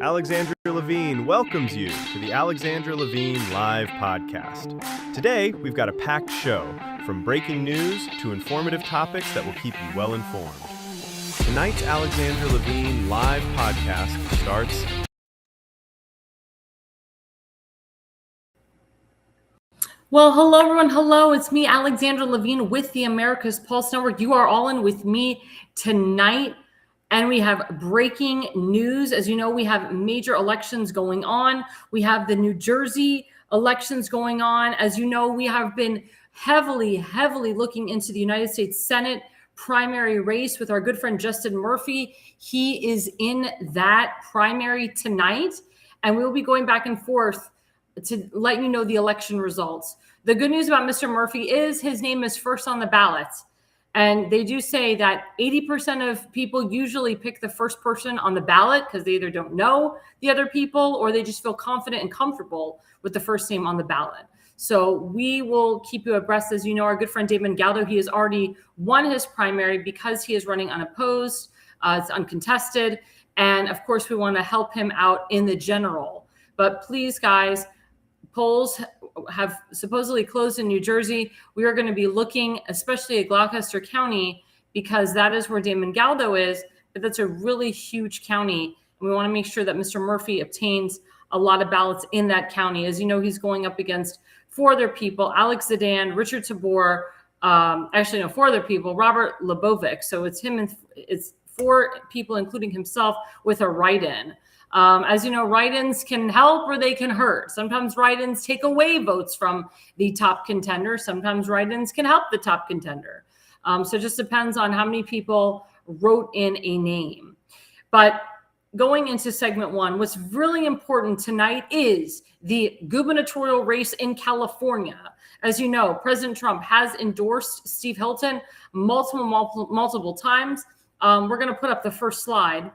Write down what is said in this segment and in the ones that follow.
Alexandra Levine welcomes you to the Alexandra Levine Live Podcast. Today, we've got a packed show, from breaking news to informative topics that will keep you well informed. Tonight's Alexandra Levine Live Podcast starts. Well, hello, everyone. Hello, it's me, Alexandra Levine, with the America's Pulse Network. You are all in with me tonight, and we have breaking news. As you know, we have major elections going on. We have the New Jersey elections going on. As you know, we have been heavily looking into the United States Senate primary race with our good friend Justin Murphy. He is in that primary tonight, and we will be going back and forth to let you know the election results. The good news about Mr. Murphy is his name is first on the ballot. And they do say that 80% of people usually pick the first person on the ballot because they either don't know the other people or they just feel confident and comfortable with the first name on the ballot. So we will keep you abreast. As you know, our good friend Damon Galdo, he has already won his primary because he is running unopposed. It's uncontested. And of course, we want to help him out in the general. But please, guys, polls have supposedly closed in New Jersey. We are going to be looking, especially at Gloucester County, because that is where Damon Galdo is, but that's a really huge county. And we want to make sure that Mr. Murphy obtains a lot of ballots in that county. As you know, he's going up against four other people: Alex Zidane, Richard Tabor, four other people, Robert Lebovic. So it's him and it's four people, including himself, with a write-in. As you know, write-ins can help or they can hurt. Sometimes write-ins take away votes from the top contender. Sometimes write-ins can help the top contender. So it just depends on how many people wrote in a name. But going into segment one, what's really important tonight is the gubernatorial race in California. As you know, President Trump has endorsed Steve Hilton multiple times. We're going to put up the first slide,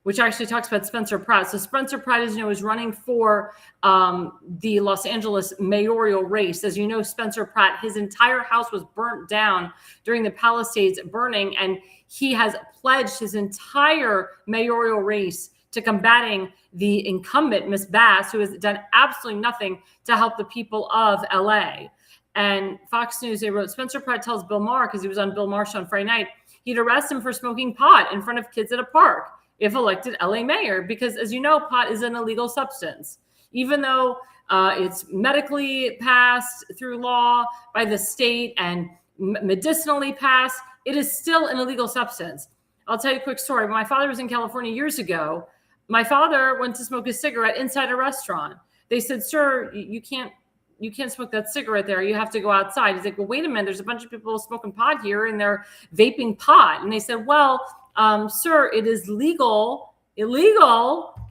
which actually talks about Spencer Pratt. So Spencer Pratt, as you know, is running for the Los Angeles mayoral race. As you know, Spencer Pratt, his entire house was burnt down during the Palisades burning, and he has pledged his entire mayoral race to combating the incumbent, Ms. Bass, who has done absolutely nothing to help the people of L.A. And Fox News, they wrote, Spencer Pratt tells Bill Maher, because he was on Bill Maher's show on Friday night, he'd arrest him for smoking pot in front of kids at a park if elected LA mayor, because as you know, pot is an illegal substance. Even though it's medically passed through law by the state and medicinally passed, it is still an illegal substance. I'll tell you a quick story. When my father was in California years ago, my father went to smoke a cigarette inside a restaurant. They said, sir, you can't smoke that cigarette there. You have to go outside. He's like, well, wait a minute. There's a bunch of people smoking pot here and they're vaping pot. And they said, well, sir, it is illegal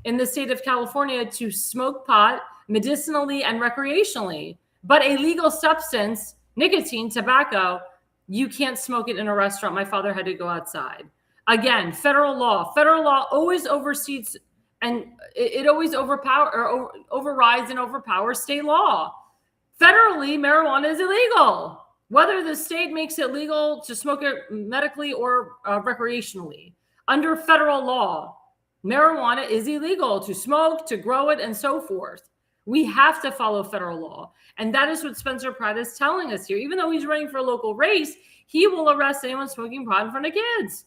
in the state of California to smoke pot medicinally and recreationally, but a legal substance, nicotine, tobacco, you can't smoke it in a restaurant. My father had to go outside. Again, federal law always oversees, and it always overrides and overpowers state law. Federally, marijuana is illegal, whether the state makes it legal to smoke it medically or recreationally. Under federal law, marijuana is illegal to smoke, to grow it, and so forth. We have to follow federal law. And that is what Spencer Pratt is telling us here. Even though he's running for a local race, he will arrest anyone smoking pot in front of kids,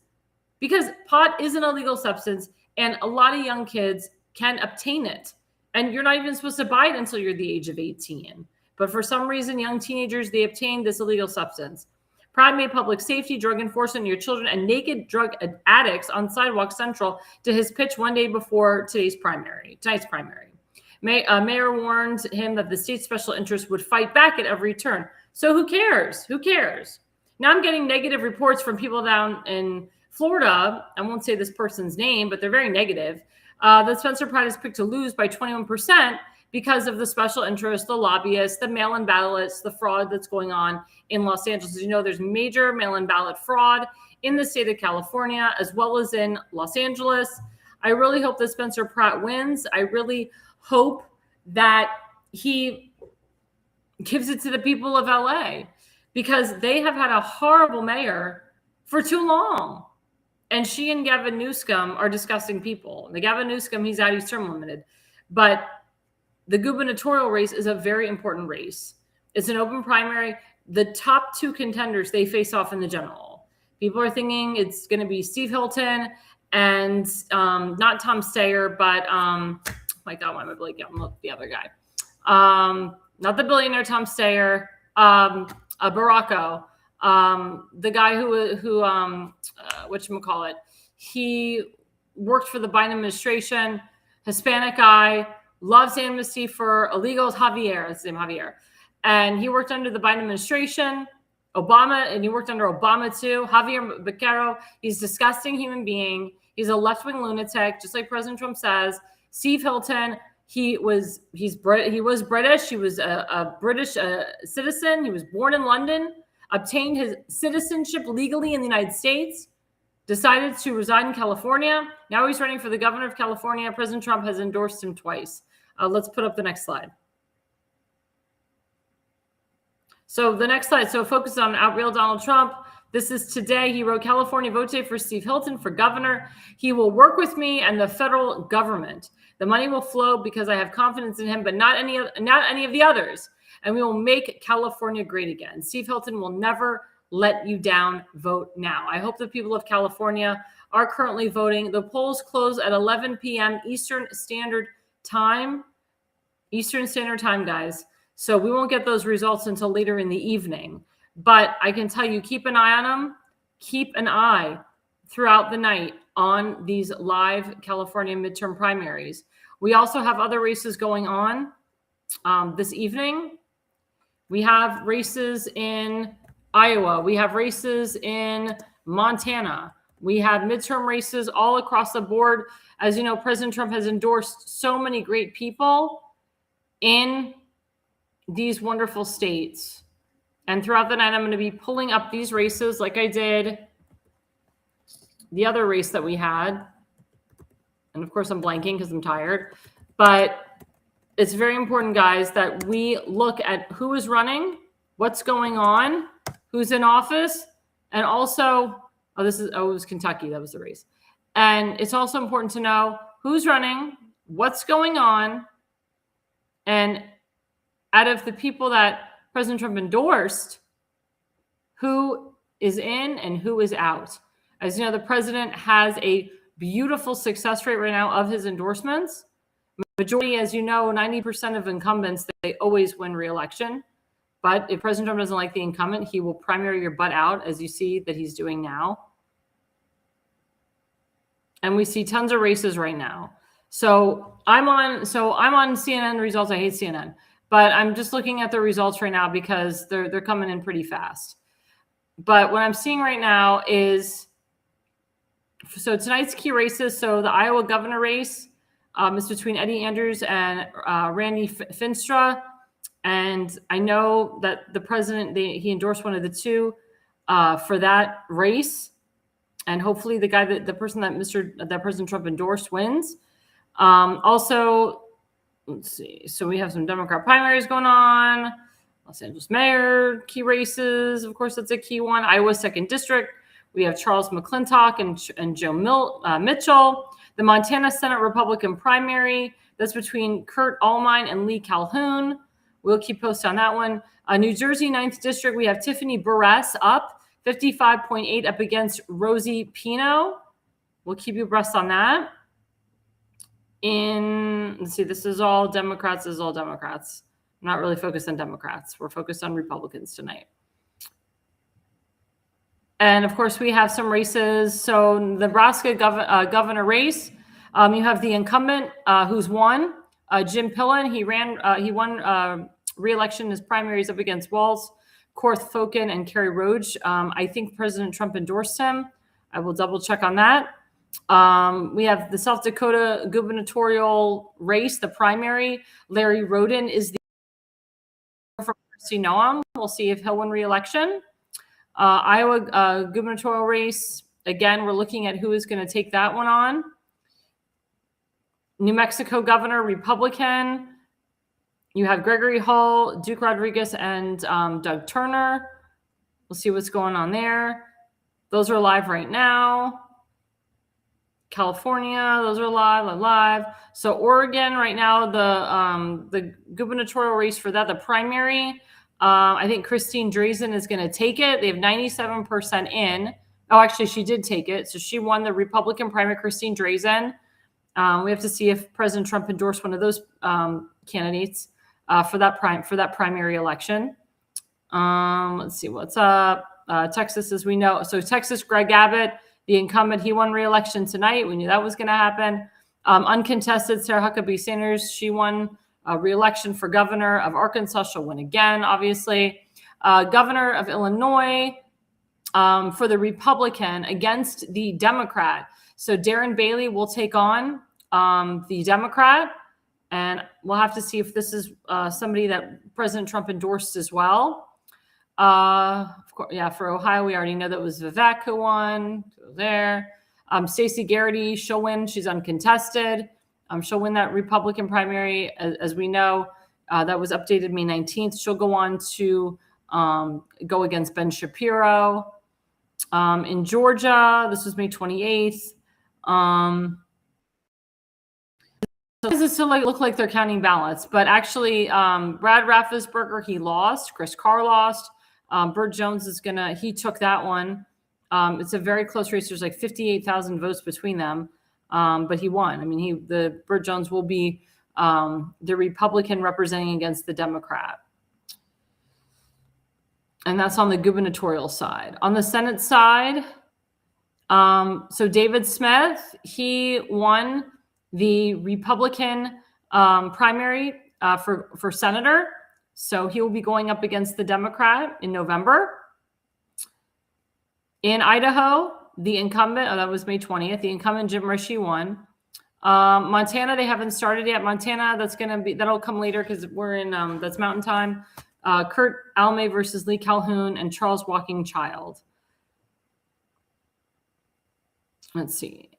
because pot is an illegal substance and a lot of young kids can obtain it. And you're not even supposed to buy it until you're the age of 18. But for some reason, young teenagers, they obtain this illegal substance. Pratt made public safety, drug enforcement near children, and naked drug addicts on sidewalk central to his pitch one day before tonight's primary. Mayor warned him that the state's special interests would fight back at every turn. So who cares? Now I'm getting negative reports from people down in Florida. I won't say this person's name, but they're very negative. That Spencer Pratt is picked to lose by 21%. Because of the special interests, the lobbyists, the mail-in ballots, the fraud that's going on in Los Angeles. As you know, there's major mail-in ballot fraud in the state of California, as well as in Los Angeles. I really hope that Spencer Pratt wins. I really hope that he gives it to the people of LA, because they have had a horrible mayor for too long. And she and Gavin Newsom are disgusting people. The Gavin Newsom, he's out, he's term limited. But the gubernatorial race is a very important race. It's an open primary. The top two contenders, they face off in the general. People are thinking it's going to be Steve Hilton and not Tom Steyer, but oh my God, why am I blanking on the other guy? Not the billionaire Tom Steyer, Baracco, the guy who whatchamacallit, he worked for the Biden administration, Hispanic guy, loves amnesty for illegals, Javier, that's his name, Javier. And he worked under the Biden administration, Obama, and he worked under Obama too. Javier Becerra, he's a disgusting human being. He's a left-wing lunatic, just like President Trump says. Steve Hilton, he was British. He was a British citizen. He was born in London, obtained his citizenship legally in the United States, decided to reside in California. Now he's running for the governor of California. President Trump has endorsed him twice. Let's put up the next slide. So the next slide, so focus on real Donald Trump. This is today. He wrote, California vote today for Steve Hilton for governor. He will work with me and the federal government. The money will flow because I have confidence in him, but not any of the others. And we will make California great again. Steve Hilton will never let you down. Vote now. I hope the people of California are currently voting. The polls close at 11 p.m. Eastern Standard Time. Eastern Standard Time, guys. So we won't get those results until later in the evening. But I can tell you, keep an eye on them. Keep an eye throughout the night on these live California midterm primaries. We also have other races going on this evening. We have races in Iowa. We have races in Montana. We have midterm races all across the board. As you know, President Trump has endorsed so many great people in these wonderful states. And throughout the night, I'm going to be pulling up these races like I did the other race that we had. And of course, I'm blanking because I'm tired. But it's very important, guys, that we look at who is running, what's going on, who's in office, and also, it was Kentucky. That was the race. And it's also important to know who's running, what's going on, and out of the people that President Trump endorsed, who is in and who is out. As you know, the president has a beautiful success rate right now of his endorsements. Majority, as you know, 90% of incumbents, they always win re-election. But if President Trump doesn't like the incumbent, he will primary your butt out, as you see that he's doing now. And we see tons of races right now. So I'm on CNN results. I hate CNN. But I'm just looking at the results right now because they're coming in pretty fast. But what I'm seeing right now is, so tonight's key races. So the Iowa governor race is between Eddie Andrews and Randy Finstra. And I know that the president, he endorsed one of the two for that race. And hopefully the guy that President Trump endorsed wins. Also, let's see. So we have some Democrat primaries going on. Los Angeles mayor, key races. Of course, that's a key one. Iowa 2nd District. We have Charles McClintock and Joe Mitchell. The Montana Senate Republican primary. That's between Kurt Allmine and Lee Calhoun. We'll keep posted on that one. New Jersey 9th District. We have Tiffany Burress up 55.8 up against Rosie Pino. We'll keep you abreast on that. Let's see, this is all Democrats. This is all Democrats. I'm not really focused on Democrats. We're focused on Republicans tonight. And of course, we have some races. So Nebraska governor race, you have the incumbent who's won, Jim Pillen. He won re-election in his primaries up against Walz, Korth Foken, and Kerry Roach. I think President Trump endorsed him. I will double check on that. We have the South Dakota gubernatorial race, the primary. Larry Roden is the from Noam. We'll see if he'll win re-election. Iowa gubernatorial race. Again, we're looking at who is going to take that one on. New Mexico governor, Republican. You have Gregory Hall, Duke Rodriguez, and Doug Turner. We'll see what's going on there. Those are live right now. California, those are live. So Oregon right now, the gubernatorial race for that, the primary, I think Christine Drazan is going to take it. They have 97% in. Oh, actually, she did take it. So she won the Republican primary, Christine Drazan. We have to see if President Trump endorsed one of those candidates for that primary election. Let's see what's up. Texas, as we know. So Texas, Greg Abbott, the incumbent, he won re-election tonight. We knew that was going to happen. Uncontested, Sarah Huckabee Sanders, she won re-election for governor of Arkansas. She'll win again, obviously. Governor of Illinois for the Republican against the Democrat. So Darren Bailey will take on the Democrat, and we'll have to see if this is somebody that President Trump endorsed as well. Of course, yeah, for Ohio, we already know that was Vivek who won. So there. Stacey Garrity, she'll win. She's uncontested. She'll win that Republican primary, as we know. That was updated May 19th. She'll go on to go against Ben Shapiro. In Georgia, this was May 28th. So this is to look like they're counting ballots, but actually, Brad Raffensperger, he lost. Chris Carr lost. Burt Jones he took that one. It's a very close race. There's like 58,000 votes between them, but he won. I mean, Burt Jones will be the Republican representing against the Democrat. And that's on the gubernatorial side. On the Senate side, so David Smith, he won the Republican primary for senator. So he will be going up against the Democrat in November. In Idaho, the incumbent, that was May 20th, the incumbent Jim Rishi won. Montana, they haven't started yet. Montana, that'll come later because we're in, that's Mountain Time. Kurt Alme versus Lee Calhoun and Charles Walking Child. Let's see.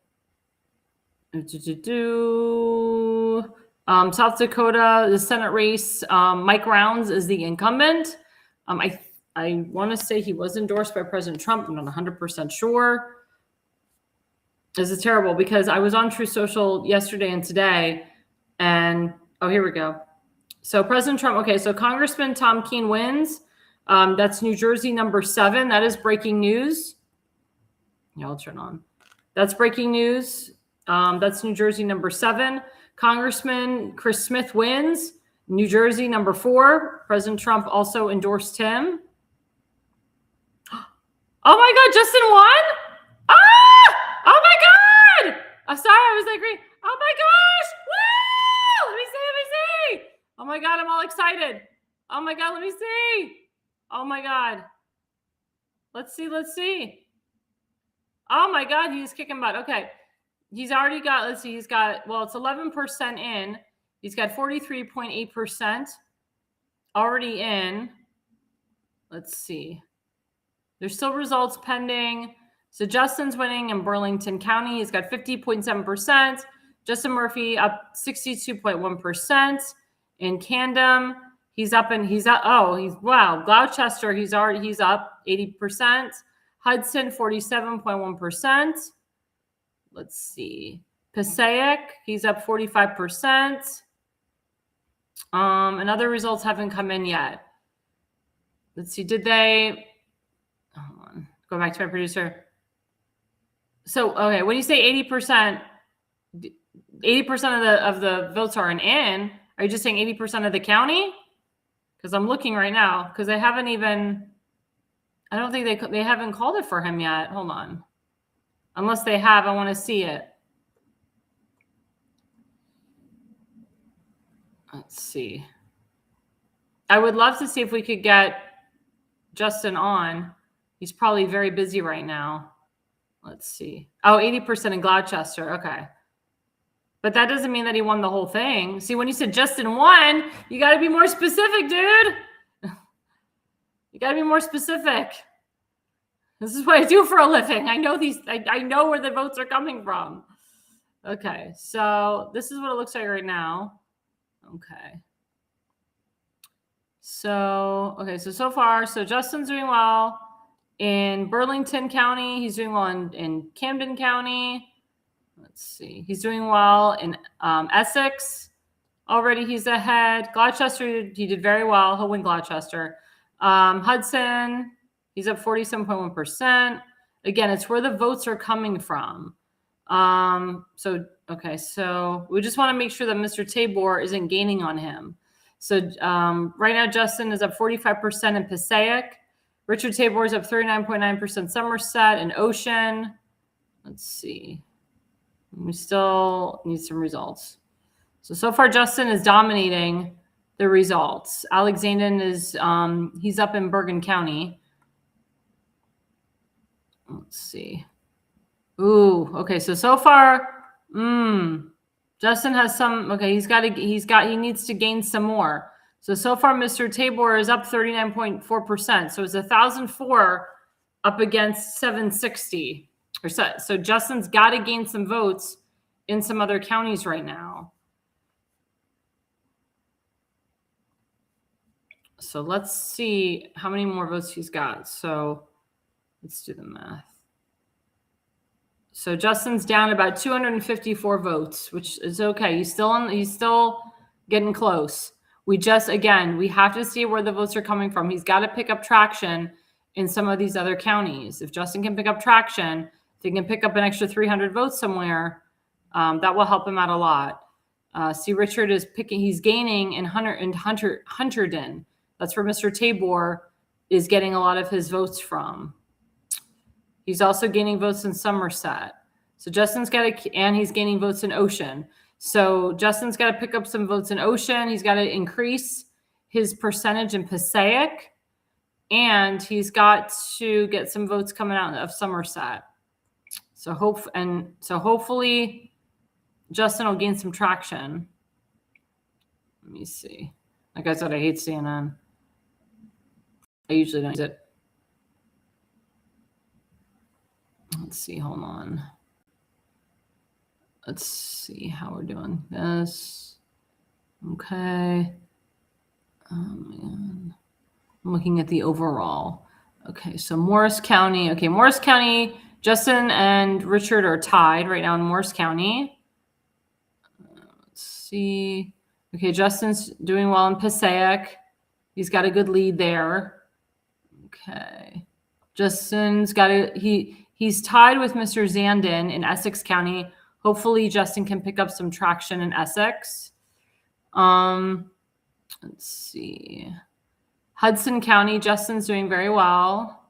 South Dakota, the Senate race, Mike Rounds is the incumbent. I want to say he was endorsed by President Trump. I'm not 100% sure. This is terrible because I was on True Social yesterday and today, and here we go. So President Trump, okay, so Congressman Tom Keene wins. That's New Jersey number 7. That is breaking news. Yeah, I'll turn on. That's breaking news. That's New Jersey number 7. Congressman Chris Smith wins. New Jersey number 4. President Trump also endorsed him. Oh my God, Justin won? Ah! Oh my God! I'm sorry, I was like, oh my gosh! Woo! Let me see. Oh my God, I'm all excited. Oh my God, let me see. Oh my God. Let's see. Oh my God, he's kicking butt. Okay. He's already got, it's 11% in. He's got 43.8% already in. Let's see. There's still results pending. So Justin's winning in Burlington County. He's got 50.7%. Justin Murphy up 62.1%. In Camden, Gloucester, he's up 80%. Hudson, 47.1%. Let's see. Passaic, he's up 45%. And other results haven't come in yet. Let's see. Hold on. Go back to my producer. So, okay, when you say 80%, 80% of the votes are in, are you just saying 80% of the county? Because I'm looking right now, because they haven't even, I don't think they haven't called it for him yet. Hold on. Unless they have, I want to see it. Let's see. I would love to see if we could get Justin on. He's probably very busy right now. Let's see. 80% in Gloucester. Okay. But that doesn't mean that he won the whole thing. See, when you said Justin won, you got to be more specific, dude. You got to be more specific. This is what I do for a living. I know I know where the votes are coming from. Okay, so this is what it looks like right now. Okay. So far, Justin's doing well in Burlington County. He's doing well in Camden County. Let's see. He's doing well in Essex. Already he's ahead. Gloucester, he did very well. He'll win Gloucester. Hudson, he's up 47.1%. Again, it's where the votes are coming from. So we just want to make sure that Mr. Tabor isn't gaining on him. So right now, Justin is up 45% in Passaic. Richard Tabor is up 39.9% Somerset and Ocean. Let's see. We still need some results. So far, Justin is dominating the results. Alexandra is, he's up in Bergen County. Let's see. Ooh, okay. So far, Justin has some, okay, he needs to gain some more. So far, Mr. Tabor is up 39.4%. So it's 1,004 up against 760. So Justin's got to gain some votes in some other counties right now. So let's see how many more votes he's got. So let's do the math. So Justin's down about 254 votes, which is okay. He's still getting close. We have to see where the votes are coming from. He's got to pick up traction in some of these other counties. If Justin can pick up traction, if he can pick up an extra 300 votes somewhere, that will help him out a lot. See, Richard is he's gaining in Hunterdon. That's where Mr. Tabor is getting a lot of his votes from. He's also gaining votes in Somerset. So and he's gaining votes in Ocean. So Justin's got to pick up some votes in Ocean. He's got to increase his percentage in Passaic, and he's got to get some votes coming out of Somerset. So hopefully Justin will gain some traction. Let me see. Like I said, I hate CNN. I usually don't use it. Let's see. Hold on. Let's see how we're doing this. Okay. Oh, man. I'm looking at the overall. Okay, so Morris County. Okay, Morris County, Justin and Richard are tied right now in Morris County. Let's see. Okay, Justin's doing well in Passaic. He's got a good lead there. Okay. Justin's he's tied with Mr. Zandon in Essex County. Hopefully Justin can pick up some traction in Essex. Let's see. Hudson County, Justin's doing very well.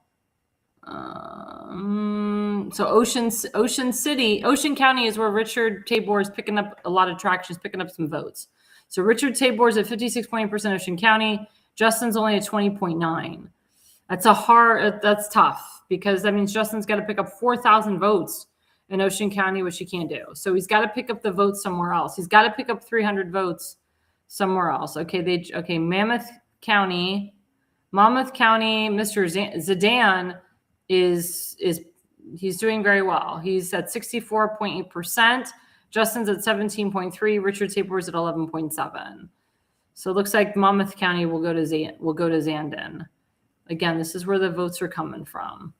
So Ocean County is where Richard Tabor is picking up a lot of traction, is picking up some votes. So Richard Tabor's at 56.8% Ocean County. Justin's only at 20.9. That's tough, because that means Justin's got to pick up 4,000 votes in Ocean County, which he can't do. So he's got to pick up the votes somewhere else. He's got to pick up 300 votes somewhere else. Okay, Monmouth County, Mr. Zidane he's doing very well. He's at 64.8%. Justin's at 17.3. Richard Tabor's at 11.7. So it looks like Monmouth County will go to Zandon. Again, this is where the votes are coming from.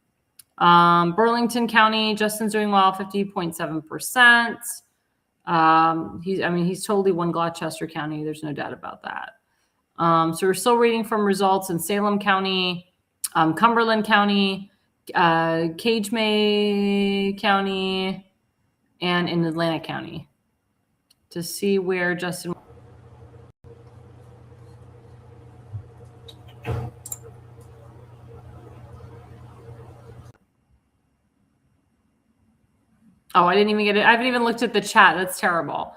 Burlington County, Justin's doing well, 50.7%. He's totally won Gloucester County. There's no doubt about that. So we're still waiting from results in Salem County, Cumberland County, Cagemay County, and in Atlantic County to see where Justin. Oh, I didn't even get it. I haven't even looked at the chat. That's terrible.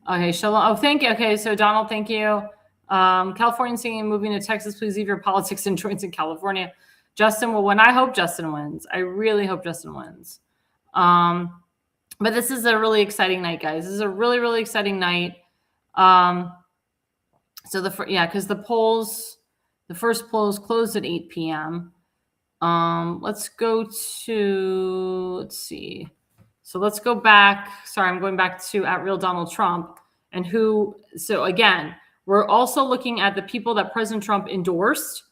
Okay, Shalom. Oh, thank you. Okay, so Donald, thank you. Californian singing and moving to Texas. Please leave your politics and joints in California. Justin will win. I hope Justin wins. I really hope Justin wins. But this is a really exciting night, guys. This is a really, really exciting night. Because the first polls closed at 8 p.m. Let's go back. Sorry, I'm going back to @Real Donald Trump so again, we're also looking at the people that President Trump endorsed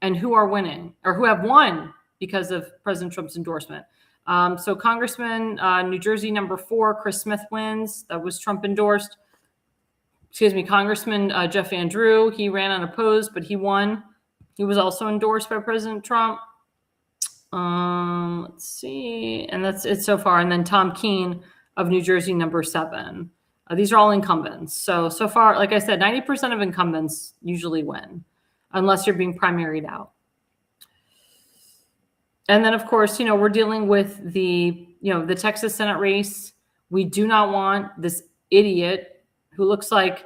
and who are winning or who have won because of President Trump's endorsement. So Congressman, New Jersey number 4, Chris Smith wins. That was Trump endorsed. Congressman Jeff Andrew, he ran unopposed, but he won. He was also endorsed by President Trump. Let's see. And that's it so far. And then Tom Keene of New Jersey, number 7. These are all incumbents. So far, like I said, 90% of incumbents usually win, unless you're being primaried out. And then, of course, we're dealing with the Texas Senate race. We do not want this idiot who looks like,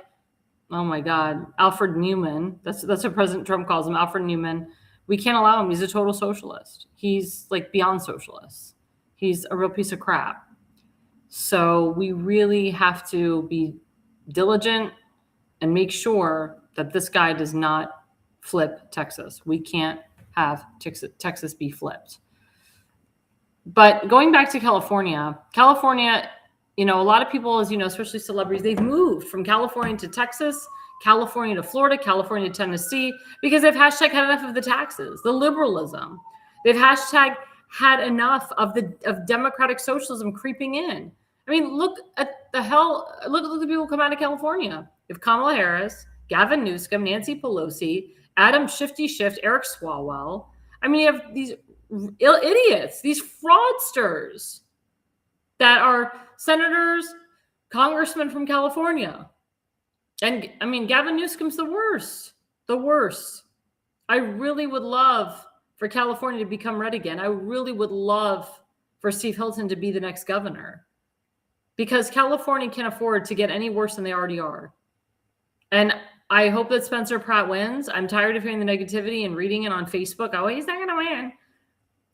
oh my God, Alfred Newman. That's what President Trump calls him, Alfred Newman. We can't allow him. He's a total socialist. He's like beyond socialist. He's a real piece of crap. So we really have to be diligent and make sure that this guy does not flip Texas. We can't have Texas be flipped. But going back to California, a lot of people, as you know, especially celebrities, they've moved from California to Texas, California to Florida, California to Tennessee, because they've hashtag had enough of the taxes, the liberalism. They've hashtag had enough of democratic socialism creeping in. I mean, look at the people who come out of California. You have Kamala Harris, Gavin Newsom, Nancy Pelosi, Adam Shifty Schiff, Eric Swalwell. I mean, you have these idiots, these fraudsters that are senators, congressmen from California. And I mean, Gavin Newsom's the worst. I really would love for California to become red again. I really would love for Steve Hilton to be the next governor, because California can't afford to get any worse than they already are. And I hope that Spencer Pratt wins. I'm tired of hearing the negativity and reading it on Facebook. Oh, he's not going to win.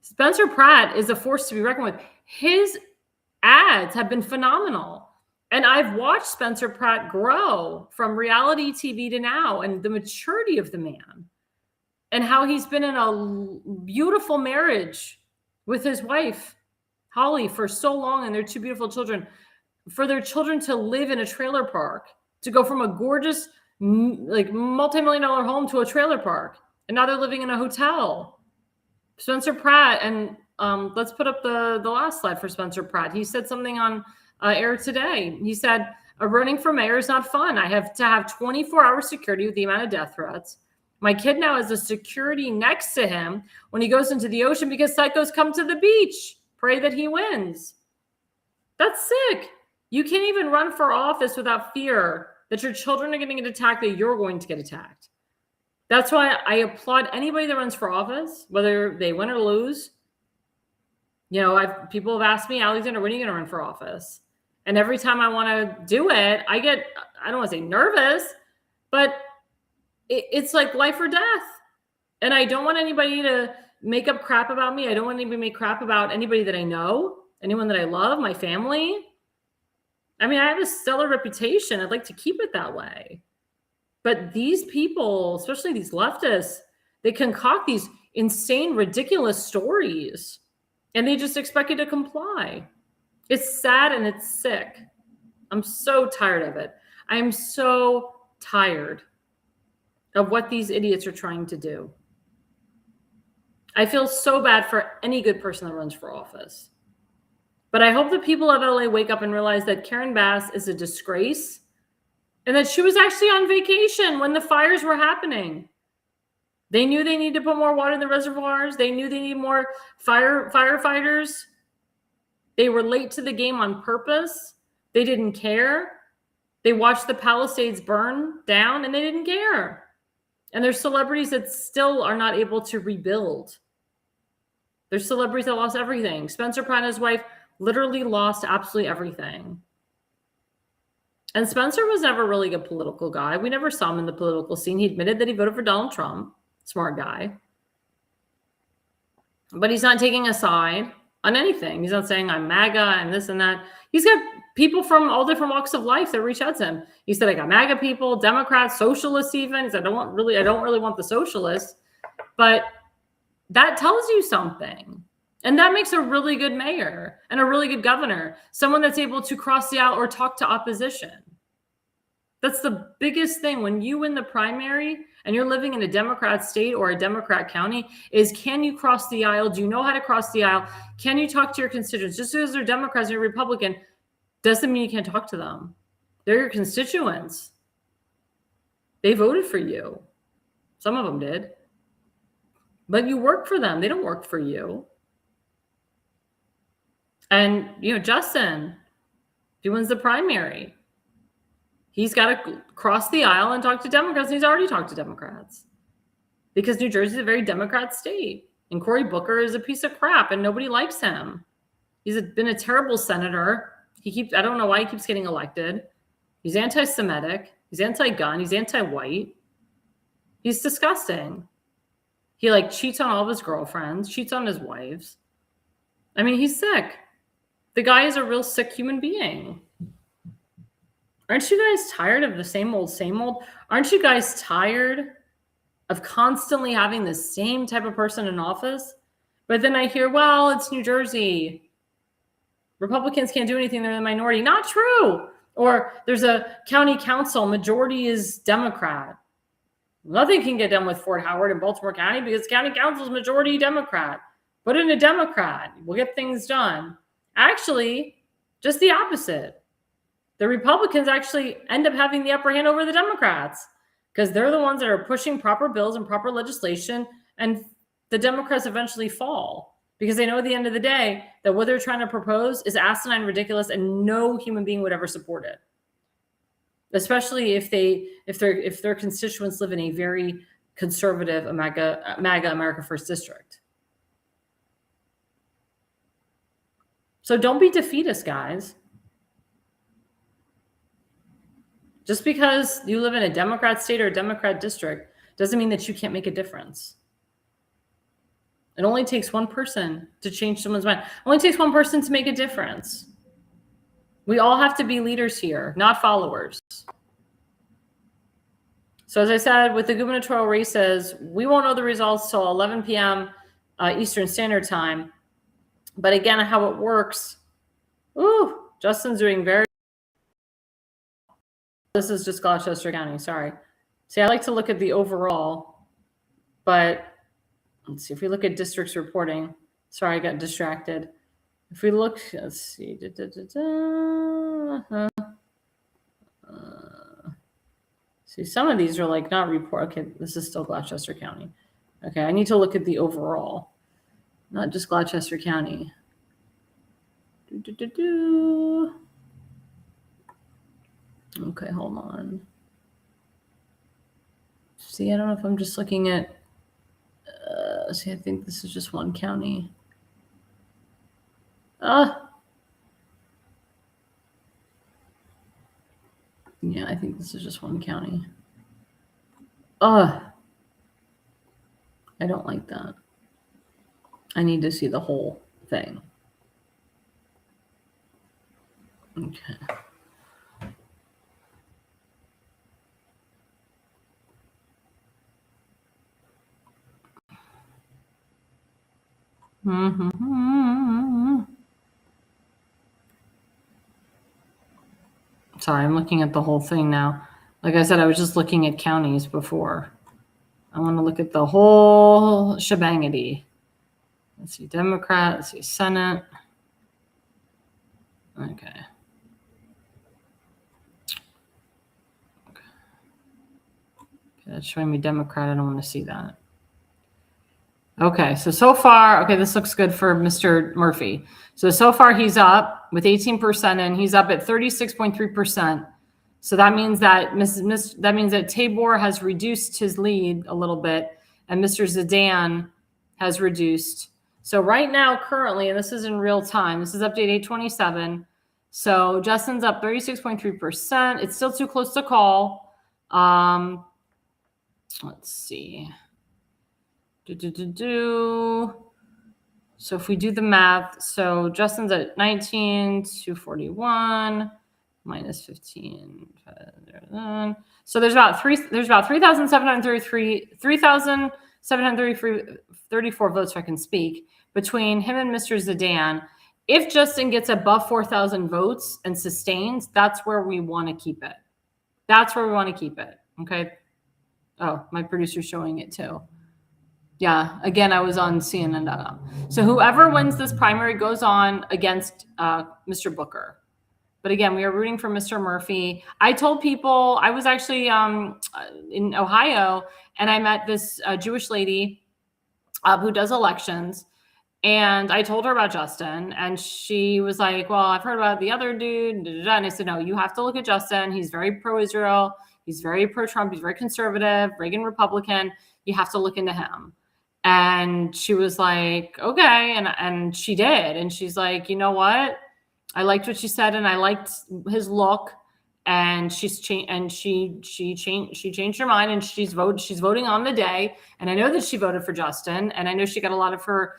Spencer Pratt is a force to be reckoned with. His ads have been phenomenal. And I've watched Spencer Pratt grow from reality TV to now, and the maturity of the man, and how he's been in a beautiful marriage with his wife, Holly, for so long, and their 2 beautiful children. For their children to live in a trailer park, to go from a gorgeous, like multi-million-dollar home to a trailer park, and now they're living in a hotel. Spencer Pratt, and let's put up the last slide for Spencer Pratt. He said something on air today. He said, running for mayor is not fun. I have to have 24-hour security with the amount of death threats. My kid now has a security next to him when he goes into the ocean because psychos come to the beach. Pray that he wins. That's sick. You can't even run for office without fear that your children are going to get attacked, that you're going to get attacked. That's why I applaud anybody that runs for office, whether they win or lose. People have asked me, Alexandra, when are you going to run for office? And every time I want to do it, I don't want to say nervous, but it's like life or death. And I don't want anybody to make up crap about me. I don't want anybody to make crap about anybody that I know, anyone that I love, my family. I mean, I have a stellar reputation. I'd like to keep it that way. But these people, especially these leftists, they concoct these insane, ridiculous stories, and they just expect you to comply. It's sad and it's sick. I'm so tired of it. I'm so tired of what these idiots are trying to do. I feel so bad for any good person that runs for office. But I hope the people of LA wake up and realize that Karen Bass is a disgrace, and that she was actually on vacation when the fires were happening. They knew they needed to put more water in the reservoirs. They knew they needed more firefighters. They were late to the game on purpose. They didn't care. They watched the Palisades burn down and they didn't care. And there's celebrities that still are not able to rebuild. There's celebrities that lost everything. Spencer Pratt and his wife literally lost absolutely everything. And Spencer was never really a political guy. We never saw him in the political scene. He admitted that he voted for Donald Trump. Smart guy. But he's not taking a side on anything. He's not saying I'm MAGA and this and that. He's got people from all different walks of life that reach out to him. He said, I got MAGA people, Democrats, socialists even. He said, I don't really want the socialists. But that tells you something. And that makes a really good mayor and a really good governor, someone that's able to cross the aisle or talk to opposition. That's the biggest thing when you win the primary and you're living in a Democrat state or a Democrat county is, can you cross the aisle? Do you know how to cross the aisle? Can you talk to your constituents? Just because they're Democrats and you're Republican doesn't mean you can't talk to them. They're your constituents. They voted for you. Some of them did. But you work for them. They don't work for you. And, Justin, if he wins the primary, he's got to cross the aisle and talk to Democrats. And he's already talked to Democrats because New Jersey is a very Democrat state. And Cory Booker is a piece of crap and nobody likes him. He's been a terrible senator. I don't know why he keeps getting elected. He's anti-Semitic. He's anti-gun. He's anti-white. He's disgusting. He cheats on all of his girlfriends, cheats on his wives. I mean, he's sick. The guy is a real sick human being. Aren't you guys tired of the same old, same old? Aren't you guys tired of constantly having the same type of person in office? But then I hear, well, it's New Jersey. Republicans can't do anything. They're the minority. Not true. Or there's a county council. Majority is Democrat. Nothing can get done with Fort Howard and Baltimore County because county council is majority Democrat. Put in a Democrat. We'll get things done. Actually, just the opposite. The Republicans actually end up having the upper hand over the Democrats because they're the ones that are pushing proper bills and proper legislation, and the Democrats eventually fall because they know at the end of the day that what they're trying to propose is asinine, ridiculous, and no human being would ever support it. Especially if their constituents live in a very conservative MAGA America First district. So don't be defeatist, guys. Just because you live in a Democrat state or a Democrat district doesn't mean that you can't make a difference. It only takes one person to change someone's mind. It only takes one person to make a difference. We all have to be leaders here, not followers. So as I said, with the gubernatorial races, we won't know the results till 11 p.m. Eastern Standard Time. But again, how it works, Justin's doing very. This is just Gloucester County, sorry. See, I like to look at the overall, but let's see if we look at districts reporting. Sorry, I got distracted. If we look, let's see. See, some of these are not report. Okay, this is still Gloucester County. Okay, I need to look at the overall, not just Gloucester County. Okay, hold on. See, I don't know if I'm just looking at. See, I think this is just one county. Yeah, I think this is just one county. I don't like that. I need to see the whole thing. Okay. Sorry, I'm looking at the whole thing now. Like I said, I was just looking at counties before. I want to look at the whole shebangity. Let's see, Democrat. Let's see, Senate. Okay. That's showing me Democrat. I don't want to see that. Okay, so far, this looks good for Mr. Murphy. So far he's up with 18% and he's up at 36.3%. So that means that Tabor has reduced his lead a little bit and Mr. Zidane has reduced. So right now, currently, and this is in real time, this is update 827. So Justin's up 36.3%. It's still too close to call. Let's see. So if we do the math, so Justin's at 19, 241 minus 15. So there's about 3,734 votes, if I can speak, between him and Mr. Zidane. If Justin gets above 4,000 votes and sustains, that's where we want to keep it. That's where we want to keep it. Okay. Oh, my producer's showing it too. Yeah. Again, I was on CNN.com. So whoever wins this primary goes on against Mr. Booker. But again, we are rooting for Mr. Murphy. I told people, I was actually in Ohio, and I met this Jewish lady who does elections. And I told her about Justin, and she was like, well, I've heard about the other dude. And I said, no, you have to look at Justin. He's very pro-Israel. He's very pro-Trump. He's very conservative, Reagan Republican. You have to look into him. And she was like, okay. And she did. And she's like, you know what? I liked what she said, and I liked his look. And she's changed, and she changed her mind, and she's voting on the day. And I know that she voted for Justin, and I know she got a lot of her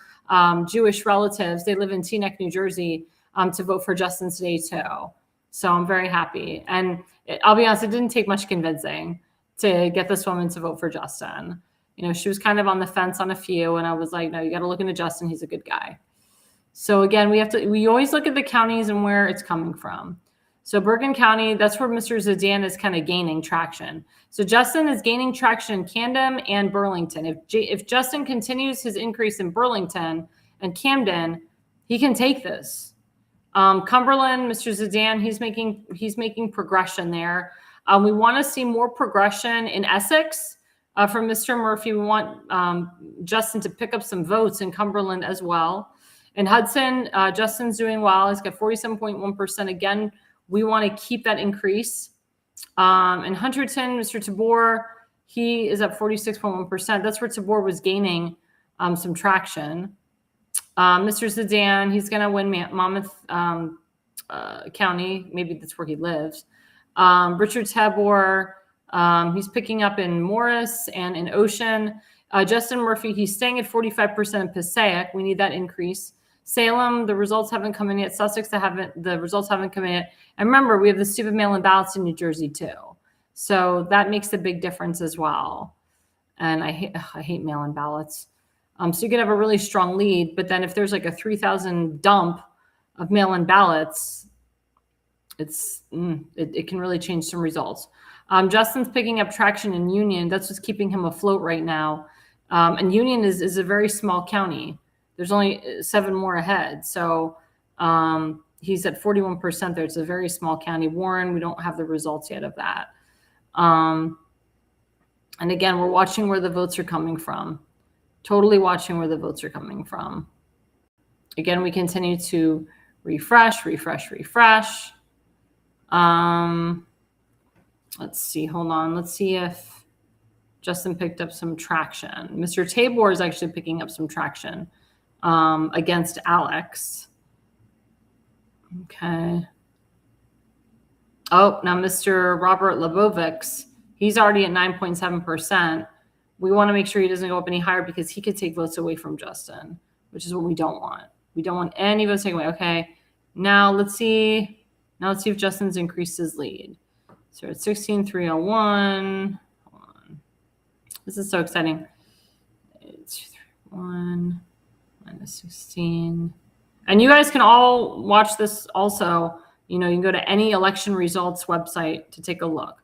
Jewish relatives. They live in Teaneck, New Jersey, to vote for Justin today too. So I'm very happy. And I'll be honest, it didn't take much convincing to get this woman to vote for Justin. You know, she was kind of on the fence on a few, and I was like, no, you got to look into Justin. He's a good guy. So again, we always look at the counties and where it's coming from. So Bergen County, that's where Mr. Zidane is kind of gaining traction. So Justin is gaining traction in Camden and Burlington. If Justin continues his increase in Burlington and Camden, he can take this. Cumberland, Mr. Zidane, he's making progression there. We want to see more progression in Essex from Mr. Murphy. We want Justin to pick up some votes in Cumberland as well. In Hudson, Justin's doing well. He's got 47.1%. Again, we want to keep that increase. In Hunterton, Mr. Tabor, he is up 46.1%. That's where Tabor was gaining some traction. Mr. Zidane, he's going to win Monmouth County. Maybe that's where he lives. Richard Tabor, he's picking up in Morris and in Ocean. Justin Murphy, he's staying at 45% in Passaic. We need that increase. Salem, the results haven't come in yet. Sussex, the results haven't come in yet. And remember, we have the stupid mail-in ballots in New Jersey too. So that makes a big difference as well. And I hate mail-in ballots. So you could have a really strong lead, but then if there's like a 3,000 dump of mail-in ballots, it can really change some results. Justin's picking up traction in Union. That's what's keeping him afloat right now. And Union is a very small county. There's only 7 more ahead. So he's at 41% there. It's a very small county. Warren, we don't have the results yet of that. And again, we're watching where the votes are coming from. Totally watching where the votes are coming from. Again, we continue to refresh. Let's see. Hold on. Let's see if Justin picked up some traction. Mr. Tabor is actually picking up some traction against Alex. Okay. Oh, now Mr. Robert Lebovics, he's already at 9.7%. We want to make sure he doesn't go up any higher because he could take votes away from Justin, which is what we don't want. We don't want any votes taken away. Okay. Now let's see. If Justin's increased his lead. So it's 16,301. Hold on. This is so exciting. It's 1 minus 16. And you guys can all watch this also. You know, you can go to any election results website to take a look.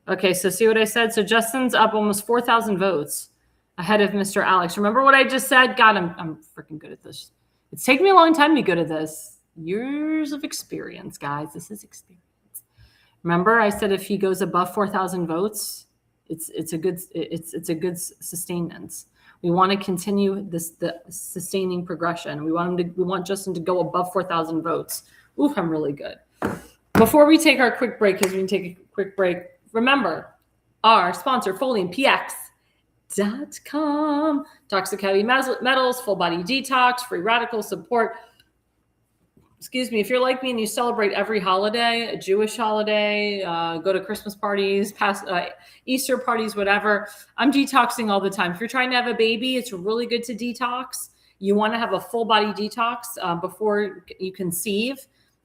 Okay, so see what I said? So Justin's up almost 4,000 votes ahead of Mr. Alex. Remember what I just said? God, I'm freaking good at this. It's taken me a long time to be good at this. Years of experience, guys. This is experience. Remember, I said if he goes above 4,000 votes, it's a good sustenance. We want to continue the sustaining progression. We want Justin to go above 4,000 votes. Ooh, I'm really good. Before we take our quick break, because we can take a quick break, remember our sponsor, FoliumPX.com. Toxic heavy metals, full body detox, free radical support. Excuse me, if you're like me and you celebrate every holiday, a Jewish holiday, go to Christmas parties, Easter parties, whatever, I'm detoxing all the time. If you're trying to have a baby, it's really good to detox. You want to have a full body detox before you conceive.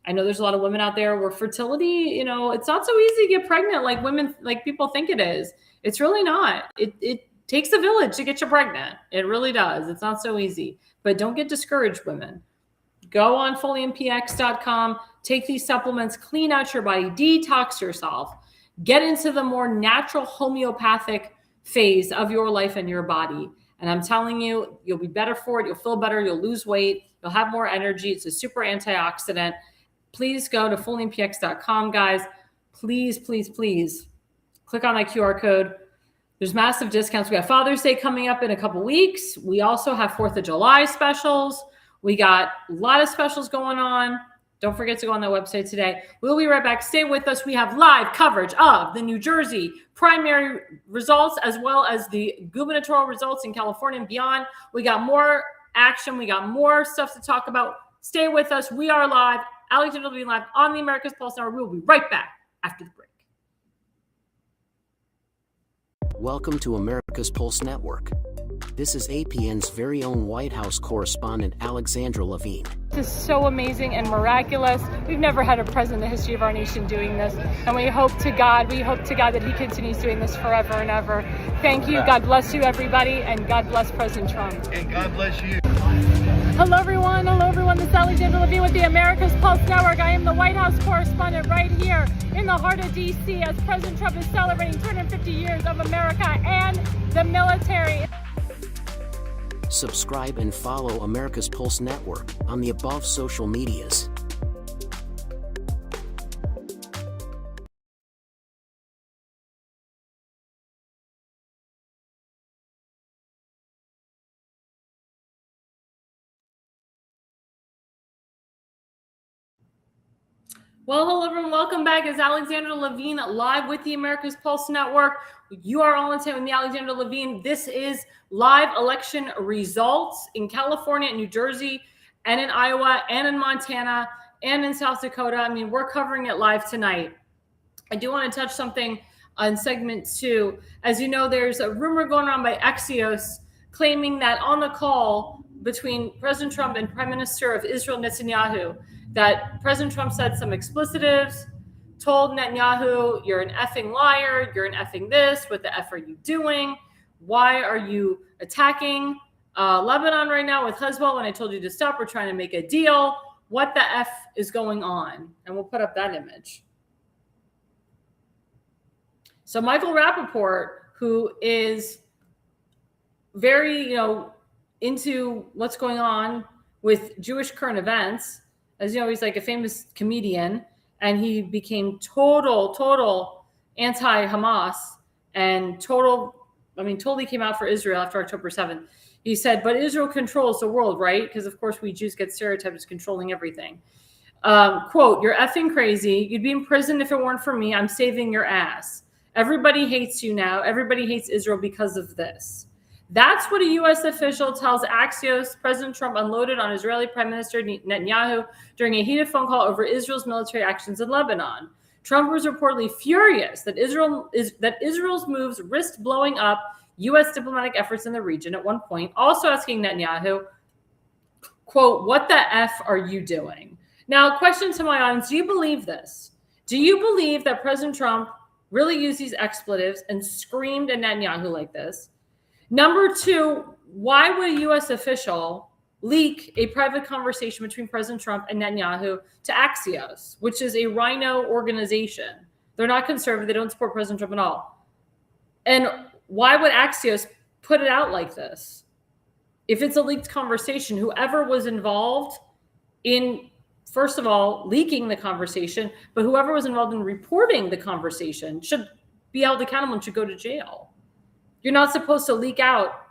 I know there's a lot of women out there where fertility, you know, it's not so easy to get pregnant like women, like people think it is. It's really not. It takes a village to get you pregnant. It really does. It's not so easy. But don't get discouraged, women. Go on FoliumPX.com, take these supplements, clean out your body, detox yourself. Get into the more natural homeopathic phase of your life and your body. And I'm telling you, you'll be better for it. You'll feel better. You'll lose weight. You'll have more energy. It's a super antioxidant. Please go to fullenePX.com, guys. Please, please, please click on that QR code. There's massive discounts. We got Father's Day coming up in a couple weeks. We also have 4th of July specials. We got a lot of specials going on. Don't forget to go on that website today. We'll be right back. Stay with us. We have live coverage of the New Jersey primary results as well as the gubernatorial results in California and beyond. We got more action. We got more stuff to talk about. Stay with us. We are live. Alexandra Levine live on the America's Pulse Network. We will be right back after the break. Welcome to America's Pulse Network. This is APN's very own White House correspondent, Alexandra Levine. This is so amazing and miraculous. We've never had a president in the history of our nation doing this. And we hope to God that he continues doing this forever and ever. Thank you. God bless you, everybody. And God bless President Trump. And God bless you. Hello, everyone. Hello, everyone. This is Alexandra Levine with the America's Pulse Network. I am the White House correspondent right here in the heart of D.C. as President Trump is celebrating 250 years of America and the military. Subscribe and follow America's Pulse Network on the above social medias. Well, hello, everyone. Welcome back. It's Alexandra Levine live with the America's Pulse Network. You are all in tune with the Alexandra Levine. This is live election results in California and New Jersey and in Iowa and in Montana and in South Dakota. I mean, we're covering it live tonight. I do want to touch something on segment 2. As you know, there's a rumor going around by Axios claiming that on the call between President Trump and Prime Minister of Israel, Netanyahu, that President Trump said some explicitives, told Netanyahu, you're an effing liar, you're an effing this, what the F are you doing? Why are you attacking Lebanon right now with Hezbollah when I told you to stop? We're trying to make a deal. What the F is going on? And we'll put up that image. So Michael Rappaport, who is very, into what's going on with Jewish current events, as you know, he's like a famous comedian, and he became total anti-Hamas and totally came out for Israel after October 7th. He said, but Israel controls the world, right? Because, of course, we Jews get stereotyped as controlling everything. Quote, you're effing crazy. You'd be in prison if it weren't for me. I'm saving your ass. Everybody hates you now. Everybody hates Israel because of this. That's what a U.S. official tells Axios President Trump unloaded on Israeli Prime Minister Netanyahu during a heated phone call over Israel's military actions in Lebanon. Trump was reportedly furious that Israel's moves risked blowing up U.S. diplomatic efforts in the region at one point, also asking Netanyahu, quote, what the F are you doing? Now, question to my audience, do you believe this? Do you believe that President Trump really used these expletives and screamed at Netanyahu like this? Number 2, why would a U.S. official leak a private conversation between President Trump and Netanyahu to Axios, which is a rhino organization? They're not conservative. They don't support President Trump at all. And why would Axios put it out like this? If it's a leaked conversation, whoever was involved in, first of all, leaking the conversation, but whoever was involved in reporting the conversation should be held accountable and should go to jail. You're not supposed to leak out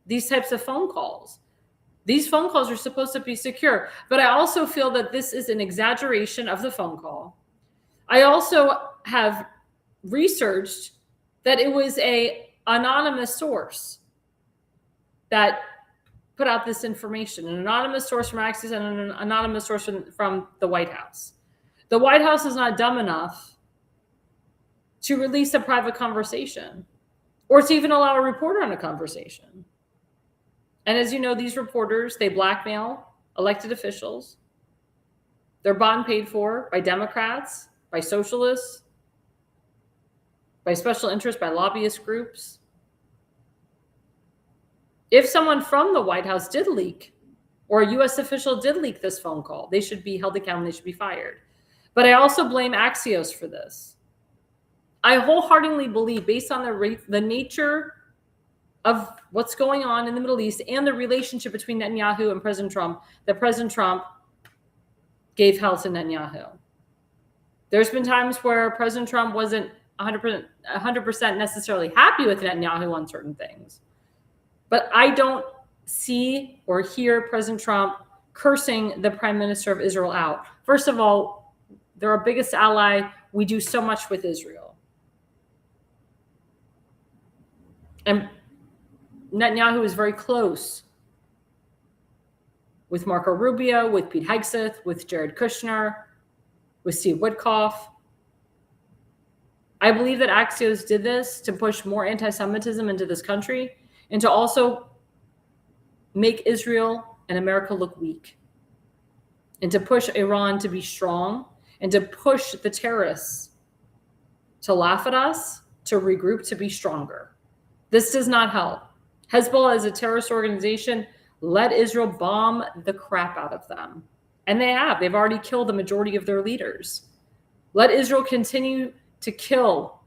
these types of phone calls. These phone calls are supposed to be secure. But I also feel that this is an exaggeration of the phone call. I also have researched that it was an anonymous source that put out this information, an anonymous source from Axios and an anonymous source from the White House. The White House is not dumb enough to release a private conversation or to even allow a reporter on a conversation. And as you know, these reporters, they blackmail elected officials. They're bought and paid for by Democrats, by socialists, by special interests, by lobbyist groups. If someone from the White House did leak, or a U.S. official did leak this phone call, they should be held accountable, they should be fired. But I also blame Axios for this. I wholeheartedly believe, based on the nature of what's going on in the Middle East and the relationship between Netanyahu and President Trump, that President Trump gave hell to Netanyahu. There's been times where President Trump wasn't 100% necessarily happy with Netanyahu on certain things. But I don't see or hear President Trump cursing the Prime Minister of Israel out. First of all, they're our biggest ally. We do so much with Israel. And Netanyahu is very close with Marco Rubio, with Pete Hegseth, with Jared Kushner, with Steve Witkoff. I believe that Axios did this to push more anti-Semitism into this country and to also make Israel and America look weak, and to push Iran to be strong, and to push the terrorists to laugh at us, to regroup, to be stronger. This does not help. Hezbollah is a terrorist organization. Let Israel bomb the crap out of them. And they have. They've already killed the majority of their leaders. Let Israel continue to kill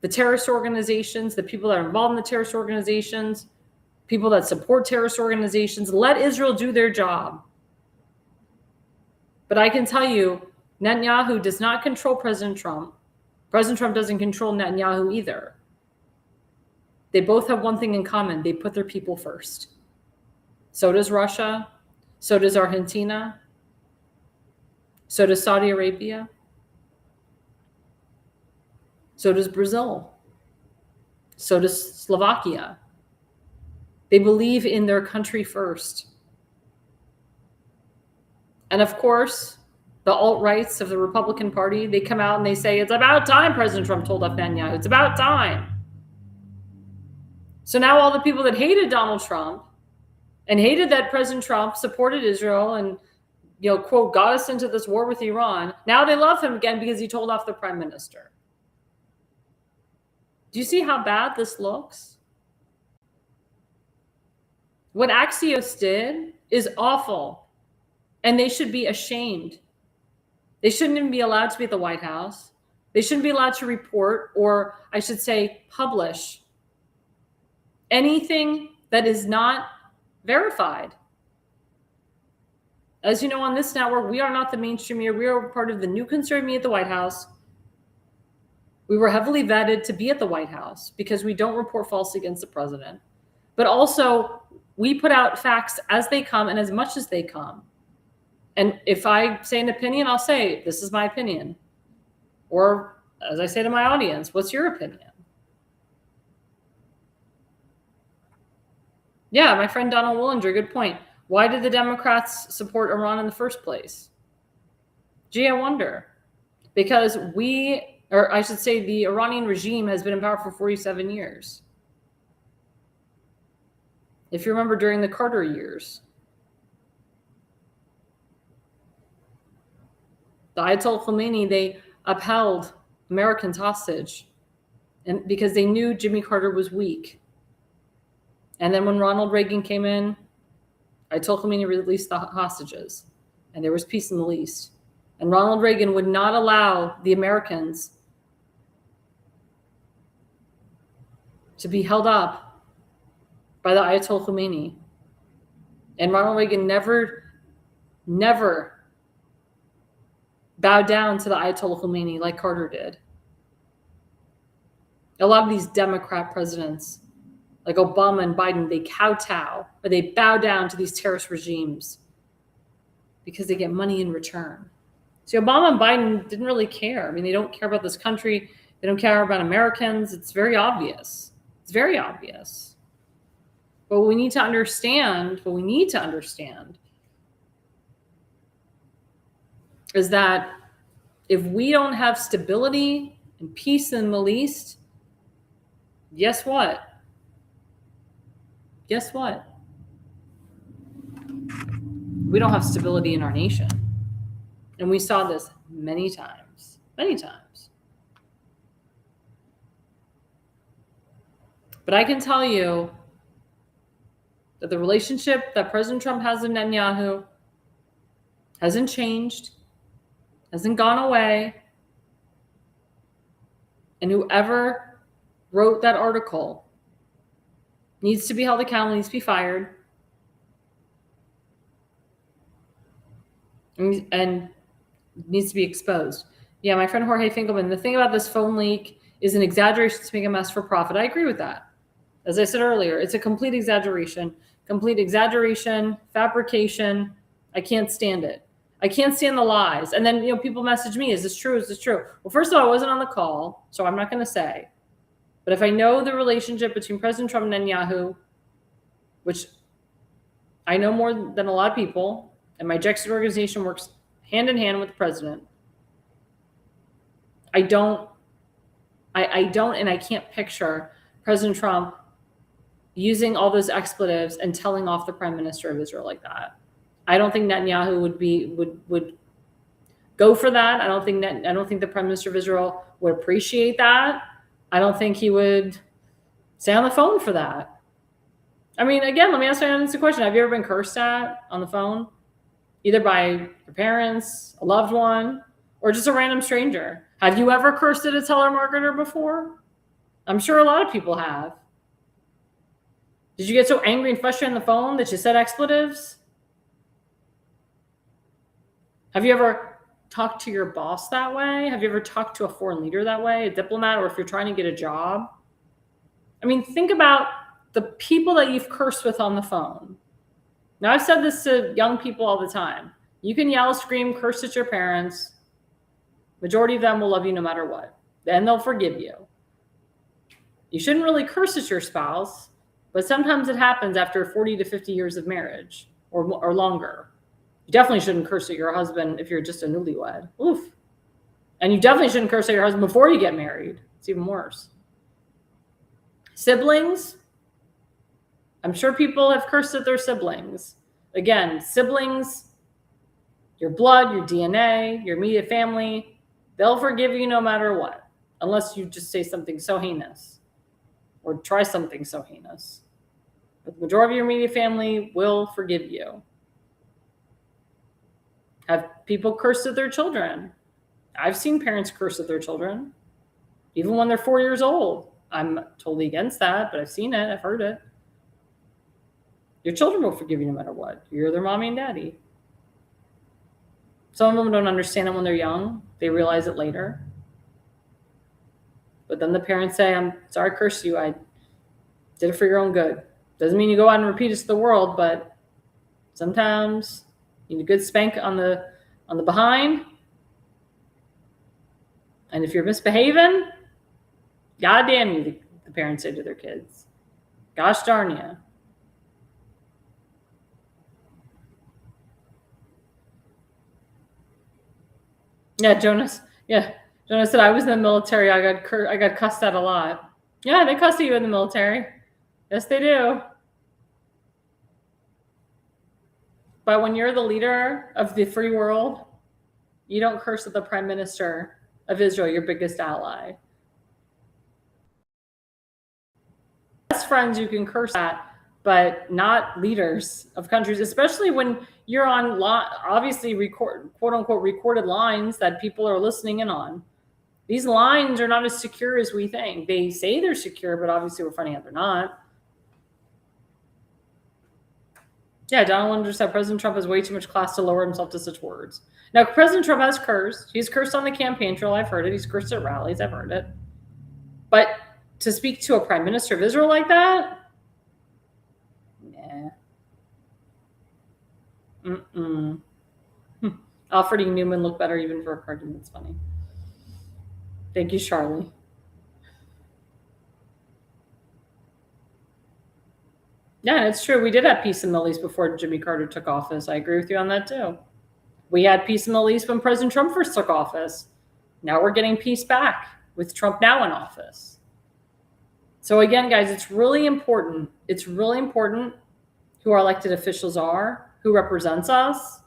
the terrorist organizations, the people that are involved in the terrorist organizations, people that support terrorist organizations. Let Israel do their job. But I can tell you, Netanyahu does not control President Trump. President Trump doesn't control Netanyahu either. They both have one thing in common. They put their people first. So does Russia. So does Argentina. So does Saudi Arabia. So does Brazil. So does Slovakia. They believe in their country first. And of course, the alt-rights of the Republican Party, they come out and they say, it's about time President Trump told off Netanyahu. It's about time. So now all the people that hated Donald Trump and hated that President Trump supported Israel and, quote, got us into this war with Iran, now they love him again because he told off the prime minister. Do you see how bad this looks? What Axios did is awful, and they should be ashamed. They shouldn't even be allowed to be at the White House. They shouldn't be allowed to report, or I should say publish, anything that is not verified. As you know, on this network, we are not the mainstream media. We are part of the new conservative media at the White House. We were heavily vetted to be at the White House because we don't report falsely against the president. But also, we put out facts as they come and as much as they come. And if I say an opinion, I'll say, this is my opinion. Or as I say to my audience, what's your opinion? Yeah, my friend Donald Willinger, good point. Why did the Democrats support Iran in the first place? Gee, I wonder. Because the Iranian regime has been in power for 47 years. If you remember, during the Carter years, the Ayatollah Khomeini, they upheld Americans hostage, and because they knew Jimmy Carter was weak. And then when Ronald Reagan came in, Ayatollah Khomeini released the hostages, and there was peace in the Middle East. And Ronald Reagan would not allow the Americans to be held up by the Ayatollah Khomeini. And Ronald Reagan never bowed down to the Ayatollah Khomeini like Carter did. A lot of these Democrat presidents, like Obama and Biden, they kowtow or they bow down to these terrorist regimes because they get money in return. See, Obama and Biden didn't really care. I mean, they don't care about this country. They don't care about Americans. It's very obvious. It's very obvious. But what we need to understand is that if we don't have stability and peace in the Middle East, guess what? Guess what? We don't have stability in our nation. And we saw this many times. But I can tell you that the relationship that President Trump has with Netanyahu hasn't changed, hasn't gone away. And whoever wrote that article needs to be held accountable, needs to be fired, and needs to be exposed. Yeah, my friend Jorge Finkelman, the thing about this phone leak is an exaggeration to make a mess for profit. I agree with that. As I said earlier, it's a complete exaggeration, fabrication. I can't stand it. I can't stand the lies. And then, people message me, is this true? Is this true? Well, first of all, I wasn't on the call, so I'm not going to say. But if I know the relationship between President Trump and Netanyahu, which I know more than a lot of people, and my Jexit organization works hand in hand with the president, I don't, and I can't picture President Trump using all those expletives and telling off the prime minister of Israel like that. I don't think Netanyahu would go for that. I don't think the prime minister of Israel would appreciate that. I don't think he would stay on the phone for that. I mean, again, let me ask you a question. Have you ever been cursed at on the phone? Either by your parents, a loved one, or just a random stranger? Have you ever cursed at a telemarketer before? I'm sure a lot of people have. Did you get so angry and frustrated on the phone that you said expletives? Have you ever talked to your boss that way? Have you ever talked to a foreign leader that way, a diplomat, or if you're trying to get a job? I mean, think about the people that you've cursed with on the phone. Now, I've said this to young people all the time. You can yell, scream, curse at your parents. Majority of them will love you no matter what. Then they'll forgive you. You shouldn't really curse at your spouse, but sometimes it happens after 40 to 50 years of marriage or longer. You definitely shouldn't curse at your husband if you're just a newlywed. Oof. And you definitely shouldn't curse at your husband before you get married. It's even worse. Siblings. I'm sure people have cursed at their siblings. Again, siblings, your blood, your DNA, your immediate family, they'll forgive you no matter what, unless you just say something so heinous or try something so heinous. But the majority of your immediate family will forgive you. Have people cursed at their children? I've seen parents curse at their children, even when they're 4 years old. I'm totally against that, but I've seen it. I've heard it. Your children will forgive you no matter what. You're their mommy and daddy. Some of them don't understand it when they're young. They realize it later. But then the parents say, I'm sorry I cursed you. I did it for your own good. Doesn't mean you go out and repeat it to the world, but sometimes you need a good spank on the behind. And if you're misbehaving, God damn you, the parents say to their kids. Gosh darn you. Yeah, Jonas said, I was in the military. I got cussed at a lot. Yeah, they cuss at you in the military. Yes, they do. But when you're the leader of the free world, you don't curse at the prime minister of Israel, your biggest ally. Best friends you can curse at, but not leaders of countries, especially when you're on obviously quote unquote recorded lines that people are listening in on. These lines are not as secure as we think. They say they're secure, but obviously we're finding out they're not. Yeah, Donald Wonder said President Trump has way too much class to lower himself to such words. Now, President Trump has cursed. He's cursed on the campaign trail. I've heard it. He's cursed at rallies. I've heard it. But to speak to a prime minister of Israel like that, Alfred E. Newman looked better even for a cartoon. That's funny. Thank you, Charlie. Yeah, it's true. We did have peace in the Middle East before Jimmy Carter took office. I agree with you on that too. We had peace in the Middle East when President Trump first took office. Now we're getting peace back with Trump now in office. So again, guys, it's really important. It's really important who our elected officials are, who represents us.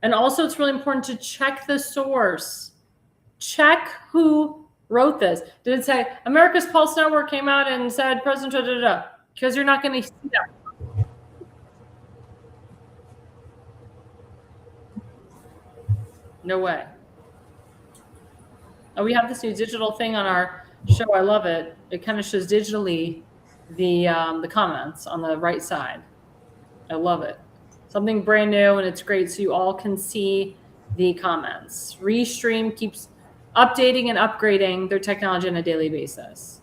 And also it's really important to check the source. Check who wrote this. Did it say America's Pulse Network came out and said President da-da-da-da? Because you're not going to see that. No way. And we have this new digital thing on our show. I love it. It kind of shows digitally the comments on the right side. I love it. Something brand new, and it's great so you all can see the comments. Restream keeps updating and upgrading their technology on a daily basis.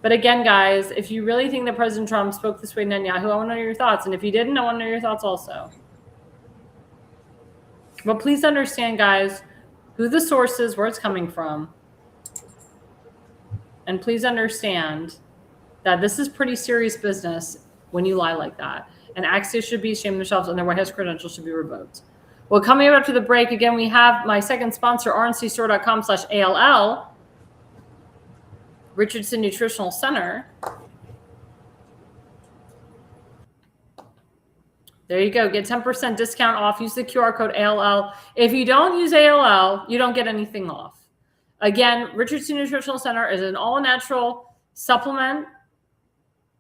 But again, guys, if you really think that President Trump spoke this way to Netanyahu, I want to know your thoughts. And if you didn't, I want to know your thoughts also. But please understand, guys, who the source is, where it's coming from. And please understand that this is pretty serious business when you lie like that. And Axios should be ashamed of themselves and their White House credentials should be revoked. Well, coming up after the break, again, we have my second sponsor, rncstore.com/ALL, Richardson Nutritional Center. There you go. Get 10% discount off. Use the QR code ALL. If you don't use ALL, you don't get anything off. Again, Richardson Nutritional Center is an all-natural supplement.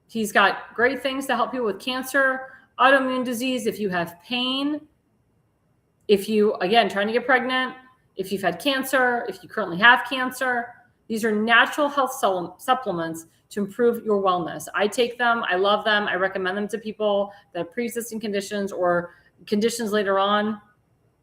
He's got great things to help people with cancer, autoimmune disease, if you have pain, if you, again, trying to get pregnant, if you've had cancer, if you currently have cancer. These are natural health supplements to improve your wellness. I take them. I love them. I recommend them to people that have pre-existing conditions or conditions later on,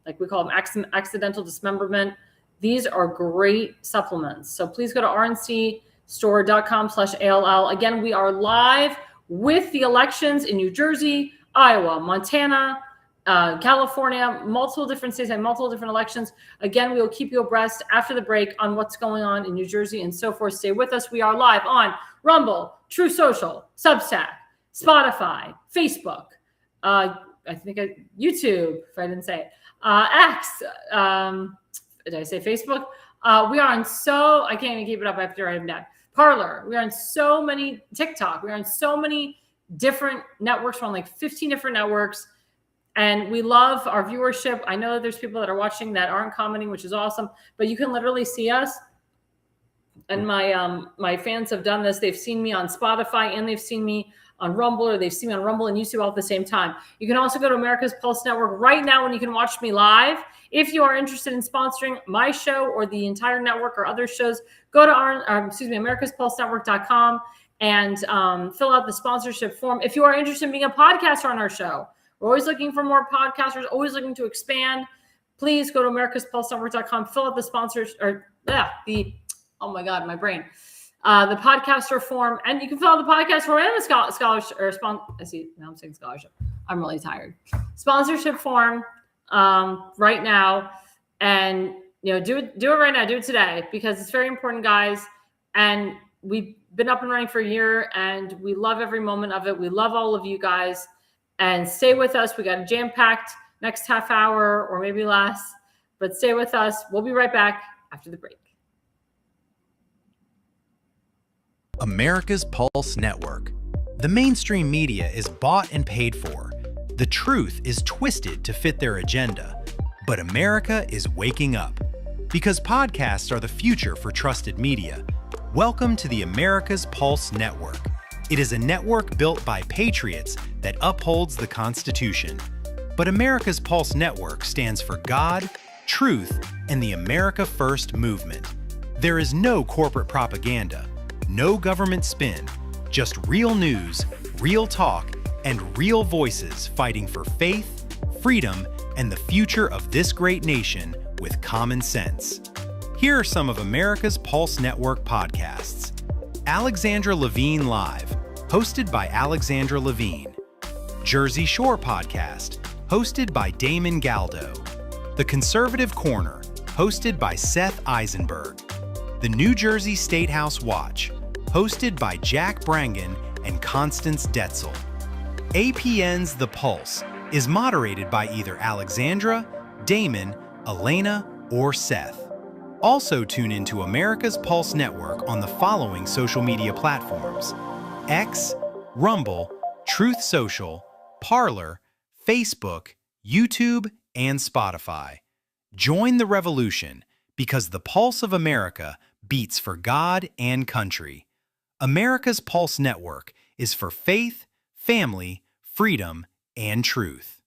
like we call them accidental dismemberment. These are great supplements. So please go to rncstore.com/ALL. Again, we are live with the elections in New Jersey, Iowa, Montana, California, multiple different states and multiple different elections. Again, we will keep you abreast after the break on what's going on in New Jersey and so forth. Stay with us. We are live on Rumble, True Social, Substack, Spotify, Facebook, YouTube, if I didn't say it, X, did I say Facebook? We are on I can't even keep it up after I write them down. Parler. We are on so many, TikTok. We are on so many different networks. We're on like 15 different networks. And we love our viewership. I know there's people that are watching that aren't commenting, which is awesome. But you can literally see us. And my fans have done this. They've seen me on Spotify and they've seen me on Rumble, or they've seen me on Rumble and YouTube all at the same time. You can also go to America's Pulse Network right now when you can watch me live. If you are interested in sponsoring my show or the entire network or other shows, go to americaspulsenetwork.com and fill out the sponsorship form. If you are interested in being a podcaster on our show, we're always looking for more podcasters, always looking to expand. Please go to americaspulsenetwork.com, fill out the sponsors, oh my God, my brain. The podcaster form, and you can fill out the podcast form and the scholarship, I see, now I'm saying scholarship. I'm really tired. Sponsorship form right now. And, do it right now. Do it today because it's very important, guys. And we've been up and running for a year and we love every moment of it. We love all of you guys. And stay with us. We got a jam-packed next half hour or maybe less, but stay with us. We'll be right back after the break. America's Pulse Network. The mainstream media is bought and paid for. The truth is twisted to fit their agenda. But America is waking up. Because podcasts are the future for trusted media. Welcome to the America's Pulse Network. It is a network built by patriots that upholds the Constitution. But America's Pulse Network stands for God, truth, and the America First movement. There is no corporate propaganda, no government spin, just real news, real talk, and real voices fighting for faith, freedom, and the future of this great nation with common sense. Here are some of America's Pulse Network podcasts. Alexandra Levine Live, hosted by Alexandra Levine. Jersey Shore Podcast, hosted by Damon Galdo. The Conservative Corner, hosted by Seth Eisenberg. The New Jersey State House Watch, hosted by Jack Brangen and Constance Detzel. APN's The Pulse is moderated by either Alexandra, Damon, Elena, or Seth. Also tune into America's Pulse Network on the following social media platforms: X, Rumble, Truth Social, Parler, Facebook, YouTube, and Spotify. Join the revolution because the pulse of America beats for God and country. America's Pulse Network is for faith, family, freedom, and truth.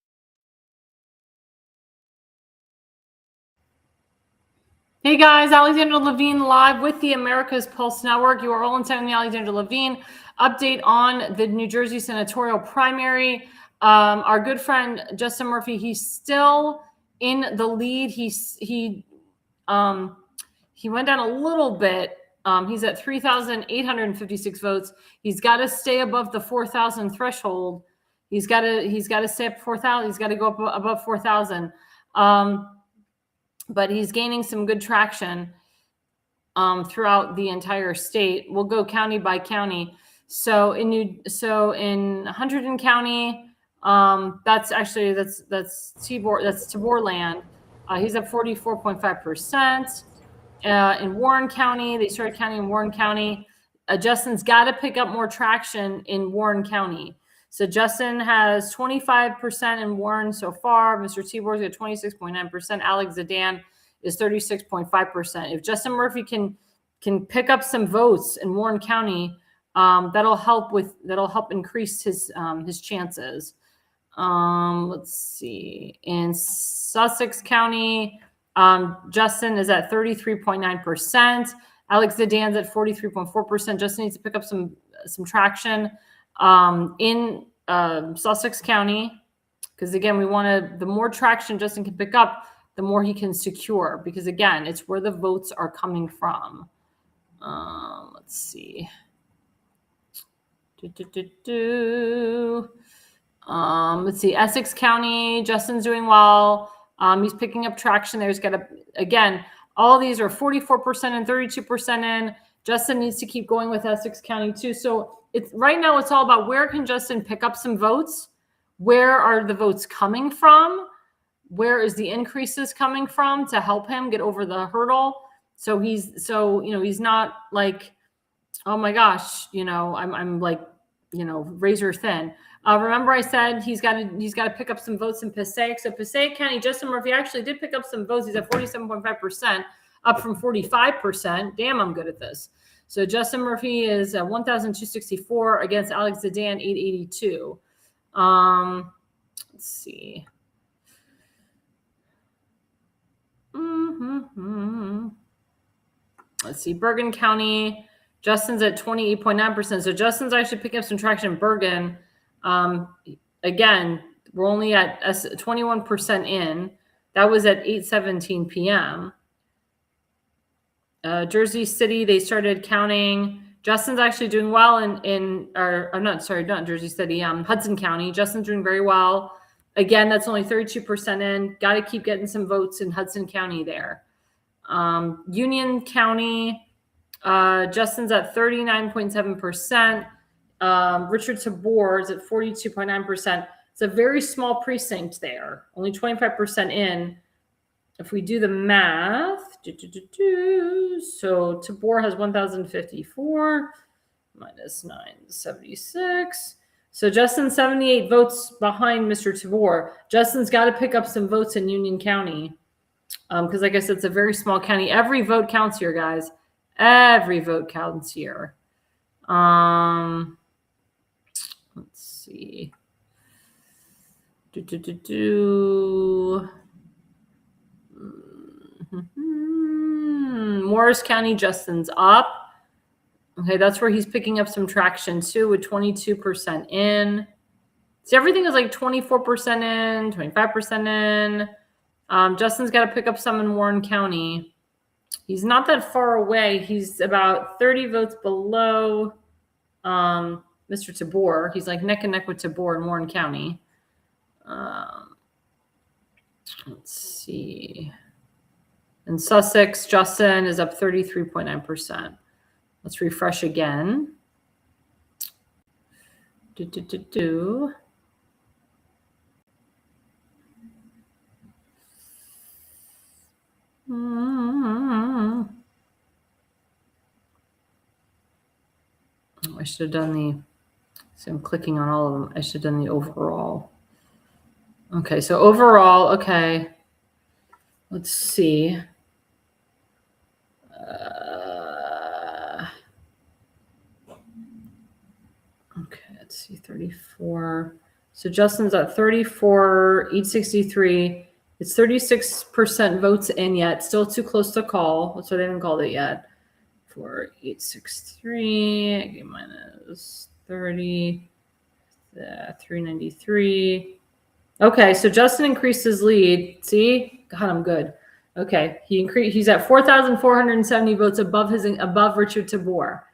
Hey guys, Alexandra Levine live with the America's Pulse Network. You are all in time with the Alexandra Levine update on the New Jersey senatorial primary. Our good friend Justin Murphy, he's still in the lead. He went down a little bit. He's at 3,856 votes. He's got to stay above the 4,000 threshold. He's got to stay up 4,000. He's got to go up above 4,000. But he's gaining some good traction throughout the entire state. We'll go county by county. So in Hunterdon County, that's Tibor land. He's at 44.5%. In Warren County, they started counting in Warren County. Justin's got to pick up more traction in Warren County. So Justin has 25% in Warren so far. Mr. Tibor's at 26.9%. Alex Zidane is 36.5%. If Justin Murphy can pick up some votes in Warren County, that'll help increase his chances. Let's see. In Sussex County, Justin is at 33.9%. Alex Zidane's at 43.4%. Justin needs to pick up some traction in Sussex County, because again, the more traction Justin can pick up, the more he can secure, because again, it's where the votes are coming from. Let's see. Let's see. Essex County, Justin's doing well. He's picking up traction there. He's got all these are 44% and 32% in. Justin needs to keep going with Essex County too. So right now it's all about where can Justin pick up some votes? Where are the votes coming from? Where is the increases coming from to help him get over the hurdle? So he's not like, oh my gosh, I'm like, razor thin. Remember I said he's got to pick up some votes in Passaic. So Passaic County, Justin Murphy actually did pick up some votes. He's at 47.5%, up from 45%. Damn, I'm good at this. So Justin Murphy is 1,264 against Alex Zidane, 882. Let's see. Let's see. Bergen County, Justin's at 28.9%. So Justin's actually picking up some traction in Bergen. Again, we're only at 21% in. That was at 8:17 p.m. Jersey City, they started counting. Justin's actually doing well not Jersey City, Hudson County. Justin's doing very well. Again, that's only 32% in. Got to keep getting some votes in Hudson County there. Union County, Justin's at 39.7%. Richard Tabor is at 42.9%. It's a very small precinct there, only 25% in. If we do the math, so Tabor has 1,054 minus 976. So Justin's 78 votes behind Mr. Tabor. Justin's got to pick up some votes in Union County, because like I said, it's a very small county. Every vote counts here, guys. Every vote counts here. Let's see. Morris County, Justin's up. Okay, that's where he's picking up some traction too, with 22% in. So everything is like 24% in, 25% in. Justin's got to pick up some in Warren County. He's not that far away. He's about 30 votes below Mr. Tabor. He's like neck and neck with Tabor in Warren County. Let's see. In Sussex, Justin is up 33.9%. Let's refresh again. I should have done so I'm clicking on all of them. I should have done the overall. Okay, so overall, okay. Let's see. Okay, let's see, 34. So Justin's at 34, 863. It's 36% votes in yet. Still too close to call. That's why they haven't called it yet. 4863 minus 30, 393. Okay, so Justin increased his lead. See, God, I'm good. Okay, he's at 4,470 votes above Richard Tabor.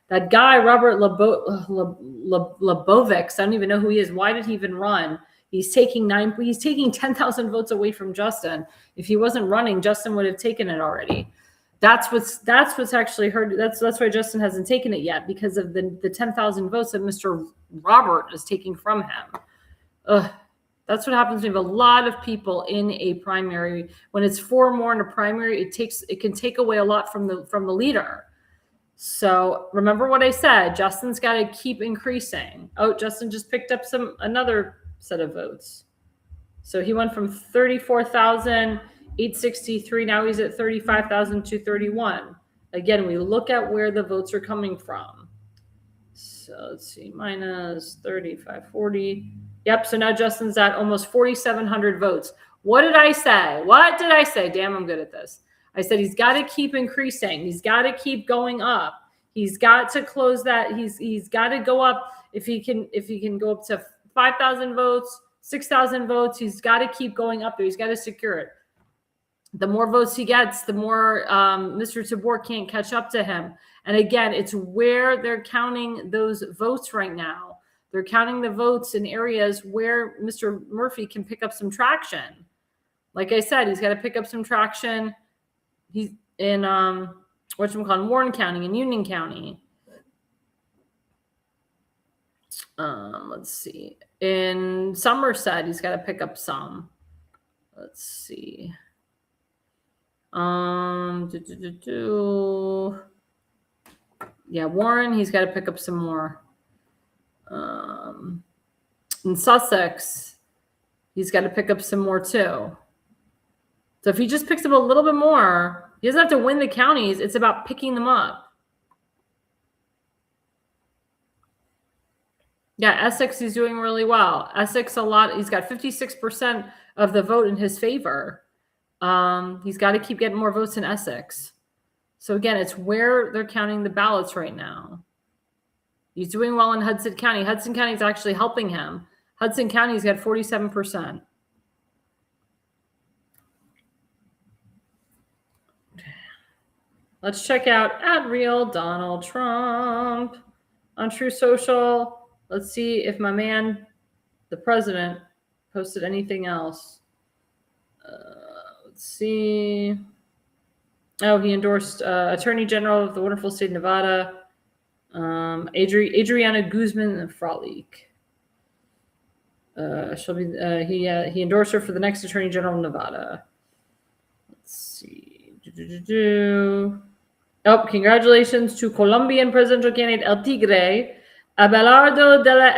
That guy Robert Lebovics, I don't even know who he is. Why did he even run? He's taking 10,000 votes away from Justin. If he wasn't running, Justin would have taken it already. That's what's actually heard. That's why Justin hasn't taken it yet, because of the 10,000 votes that Mr. Robert is taking from him. Ugh. That's what happens when you have a lot of people in a primary. When it's 4 more in a primary, it can take away a lot from the leader. So remember what I said. Justin's got to keep increasing. Oh, Justin just picked up another set of votes. So he went from 34,863. Now he's at 35,231. Again, we look at where the votes are coming from. So let's see, minus 3540. Yep, so now Justin's at almost 4,700 votes. What did I say? Damn, I'm good at this. I said he's got to keep increasing. He's got to keep going up. He's got to close that. He's got to go up. If he can go up to 5,000 votes, 6,000 votes, he's got to keep going up there. He's got to secure it. The more votes he gets, the more Mr. Tabor can't catch up to him. And again, it's where they're counting those votes right now. They're counting the votes in areas where Mr. Murphy can pick up some traction. Like I said, he's got to pick up some traction. He's in Warren County and Union County. Let's see. In Somerset, he's got to pick up some. Let's see. Yeah, Warren, he's got to pick up some more. In Sussex, he's got to pick up some more too. So if he just picks up a little bit more, he doesn't have to win the counties. It's about picking them up. Yeah, Essex, he's doing really well. Essex, he's got 56% of the vote in his favor. He's got to keep getting more votes in Essex. So again, it's where they're counting the ballots right now. He's doing well in Hudson County. Hudson County is actually helping him. Hudson County's got 47%. Let's check out @Real Donald Trump on True Social. Let's see if my man, the president, posted anything else. Let's see. Oh, he endorsed Attorney General of the wonderful state of Nevada, Adriana Guzman Frolic. He endorsed her for the next Attorney General of Nevada. Let's see. Oh, congratulations to Colombian presidential candidate El Tigre, Abelardo de la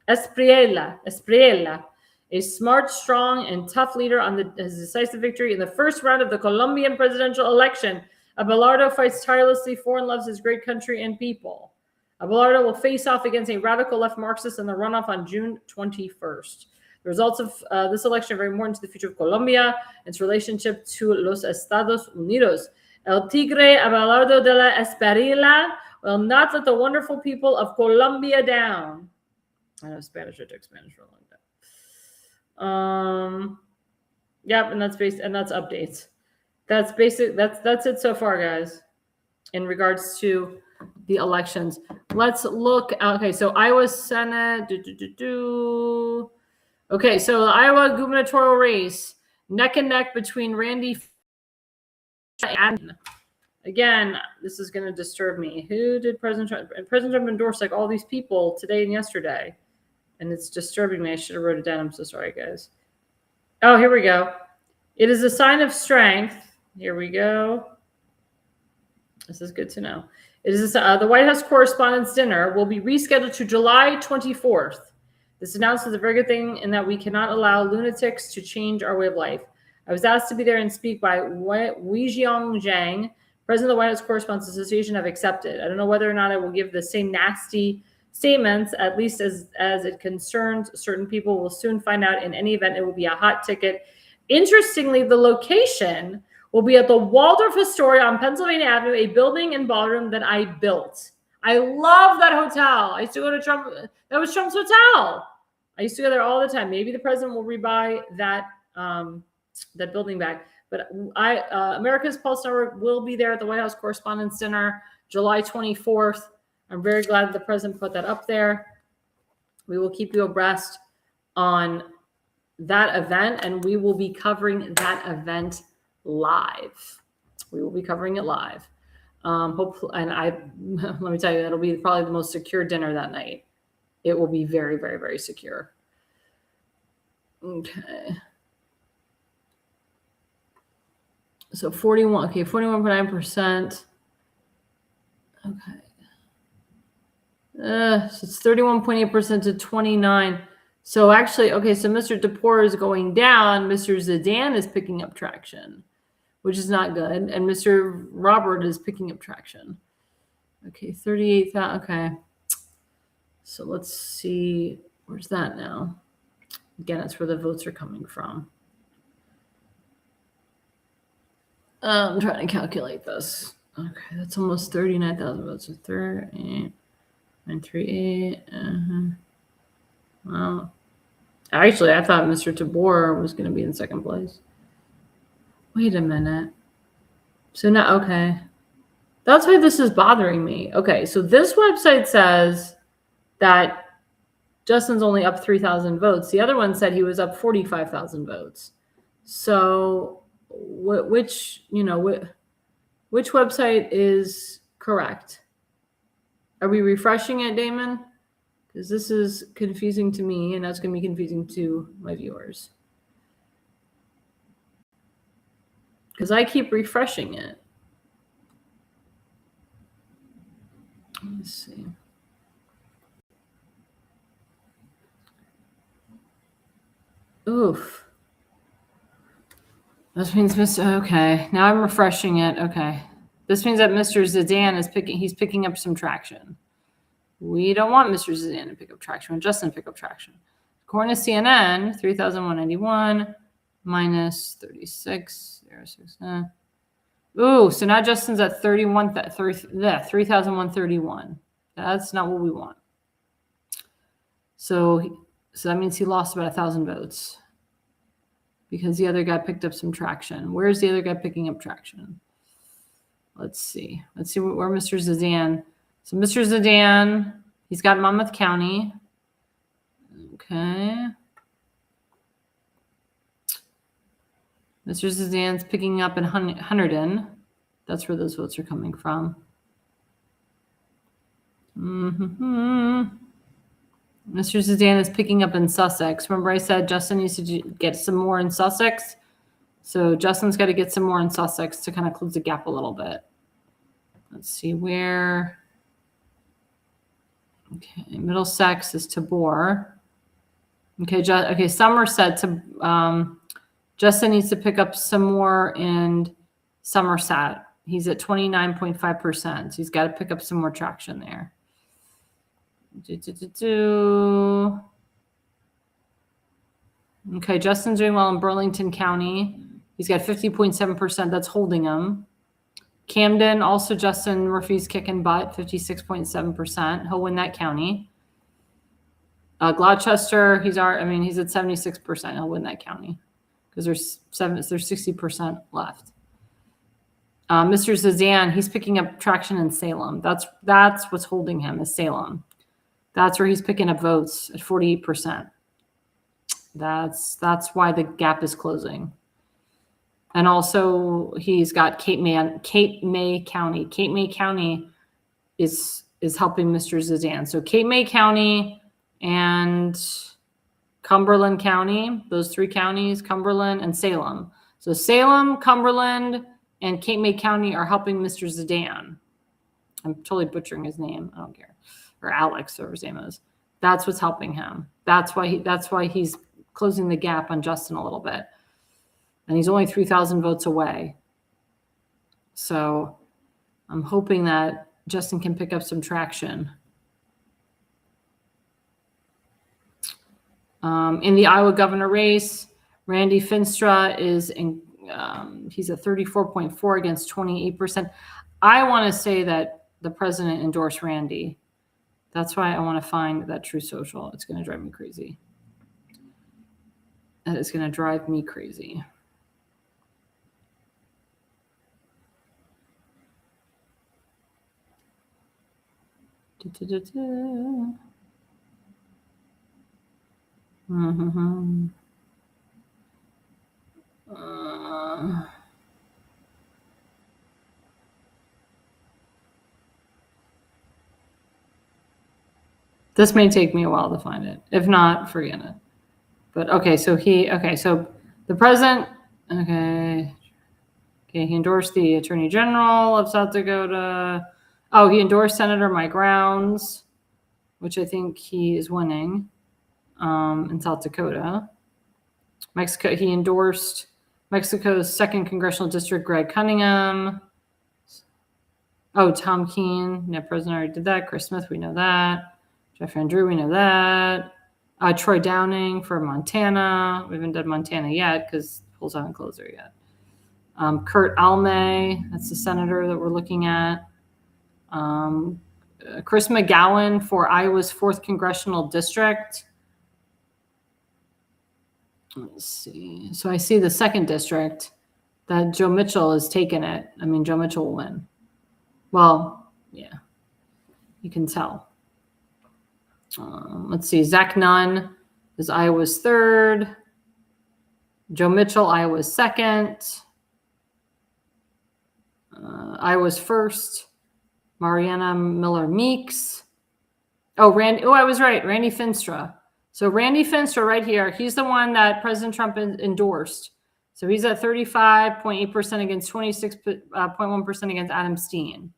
Espriella, a smart, strong, and tough leader on his decisive victory in the first round of the Colombian presidential election. Abelardo fights tirelessly for and loves his great country and people. Abelardo will face off against a radical left Marxist in the runoff on June 21st. The results of this election are very important to the future of Colombia and its relationship to los Estados Unidos. El Tigre Abelardo de la Espriella will not let the wonderful people of Colombia down. I know Spanish. I took Spanish for a long time. Yep, and that's updates. That's basic. That's it so far, guys, in regards to the elections. Let's look. Okay, so Iowa Senate. Okay, so the Iowa gubernatorial race, neck and neck between Randy and, again, this is going to disturb me. Who did President Trump? President Trump endorsed like all these people today and yesterday, and it's disturbing me. I should have wrote it down. I'm so sorry, guys. Oh, here we go. It is a sign of strength. Here we go. This is good to know. It is the White House Correspondents' Dinner will be rescheduled to July 24th. This announcement is a very good thing in that we cannot allow lunatics to change our way of life. I was asked to be there and speak by Weijiong Zhang, president of the White House Correspondents Association. I've accepted. I don't know whether or not I will give the same nasty statements, at least as it concerns certain people. We'll soon find out. In any event, it will be a hot ticket. Interestingly, the location will be at the Waldorf Astoria on Pennsylvania Avenue, a building and ballroom that I built. I love that hotel. I used to go to Trump. That was Trump's hotel. I used to go there all the time. Maybe the president will rebuy that that building back. But America's Pulse Network will be there at the White House Correspondents' Dinner, July 24th. I'm very glad that the president put that up there. We will keep you abreast on that event, and we will be covering that event live. We will be covering it live. Hopefully, and let me tell you, it'll be probably the most secure dinner that night. It will be very, very, very secure. Okay. So 41.9%. Okay. So it's 31.8% to 29. So actually, okay, so Mr. DePore is going down. Mr. Zidane is picking up traction, which is not good. And Mr. Robert is picking up traction. Okay, 38,000. Okay. So let's see. Where's that now? Again, that's where the votes are coming from. I'm trying to calculate this. Okay, that's almost 39,000 votes. So 38,938. Well, actually, I thought Mr. Tabor was going to be in second place. Wait a minute. So now, okay. That's why this is bothering me. Okay, so this website says that Justin's only up 3,000 votes. The other one said he was up 45,000 votes. So which website is correct? Are we refreshing it, Damon? Because this is confusing to me, and that's going to be confusing to my viewers. Because I keep refreshing it. Let's see. Oof. This means okay. Now I'm refreshing it. Okay. This means that Mr. Zidane is picking up some traction. We don't want Mr. Zidane to pick up traction. We want Justin to pick up traction. According to CNN, 3,191 minus 36,069. Ooh, so now Justin's at 3,131. That's not what we want. So that means he lost about 1,000 votes because the other guy picked up some traction. Where's the other guy picking up traction? Let's see. Let's see where Mr. Zidane. So Mr. Zidane, he's got Monmouth County. Okay. Mr. Zidane's picking up in Hunterdon. That's where those votes are coming from. Mr. Zidane is picking up in Sussex. Remember I said Justin needs to get some more in Sussex? So Justin's got to get some more in Sussex to kind of close the gap a little bit. Let's see where. Okay, Middlesex is Tabor. Okay, Somerset. Justin needs to pick up some more in Somerset. He's at 29.5%. So he's got to pick up some more traction there. Okay, Justin's doing well in Burlington County. He's got 50.7%. That's holding him. Camden, also Justin Murphy's kicking butt, 56.7%. He'll win that county. Gloucester, he's at 76%. He'll win that county because there's 60% left. Mr. Zidane, he's picking up traction in Salem. That's what's holding him is Salem. That's where he's picking up votes at 48%. That's why the gap is closing. And also he's got Cape May County. Cape May County is helping Mr. Zidane. So Cape May County and Cumberland County, those three counties, Cumberland and Salem. So Salem, Cumberland, and Cape May County are helping Mr. Zidane. I'm totally butchering his name. I don't care. Or Alex, whatever his name is. That's what's helping him. That's why he's closing the gap on Justin a little bit. And he's only 3,000 votes away. So I'm hoping that Justin can pick up some traction. In the Iowa governor race, Randy Finstra is he's at 34.4 against 28%. I want to say that the president endorsed Randy. That's why I want to find that True Social. It's going to drive me crazy. That is going to drive me crazy. This may take me a while to find it. If not, forget it. But okay, so the president, he endorsed the Attorney General of South Dakota. Oh, he endorsed Senator Mike Rounds, which I think he is winning in South Dakota. Mexico, he endorsed Mexico's 2nd Congressional District, Greg Cunningham. Oh, Tom Keene. Yeah, president already did that. Chris Smith, we know that. Jeff Andrew, we know that. Troy Downing for Montana. We haven't done Montana yet because polls haven't closed there yet. Kurt Alme, that's the senator that we're looking at. Chris McGowan for Iowa's 4th Congressional District. Let's see. So I see the 2nd district that Joe Mitchell has taken it. I mean, Joe Mitchell will win. Well, yeah, you can tell. Let's see. Zach Nunn is Iowa's 3rd. Joe Mitchell, Iowa's 2nd. Iowa's 1st. Mariana Miller Meeks. Oh, I was right. Randy Finstra. So Randy Finstra right here, he's the one that President Trump endorsed. So he's at 35.8% against 26.1% against Adam Steen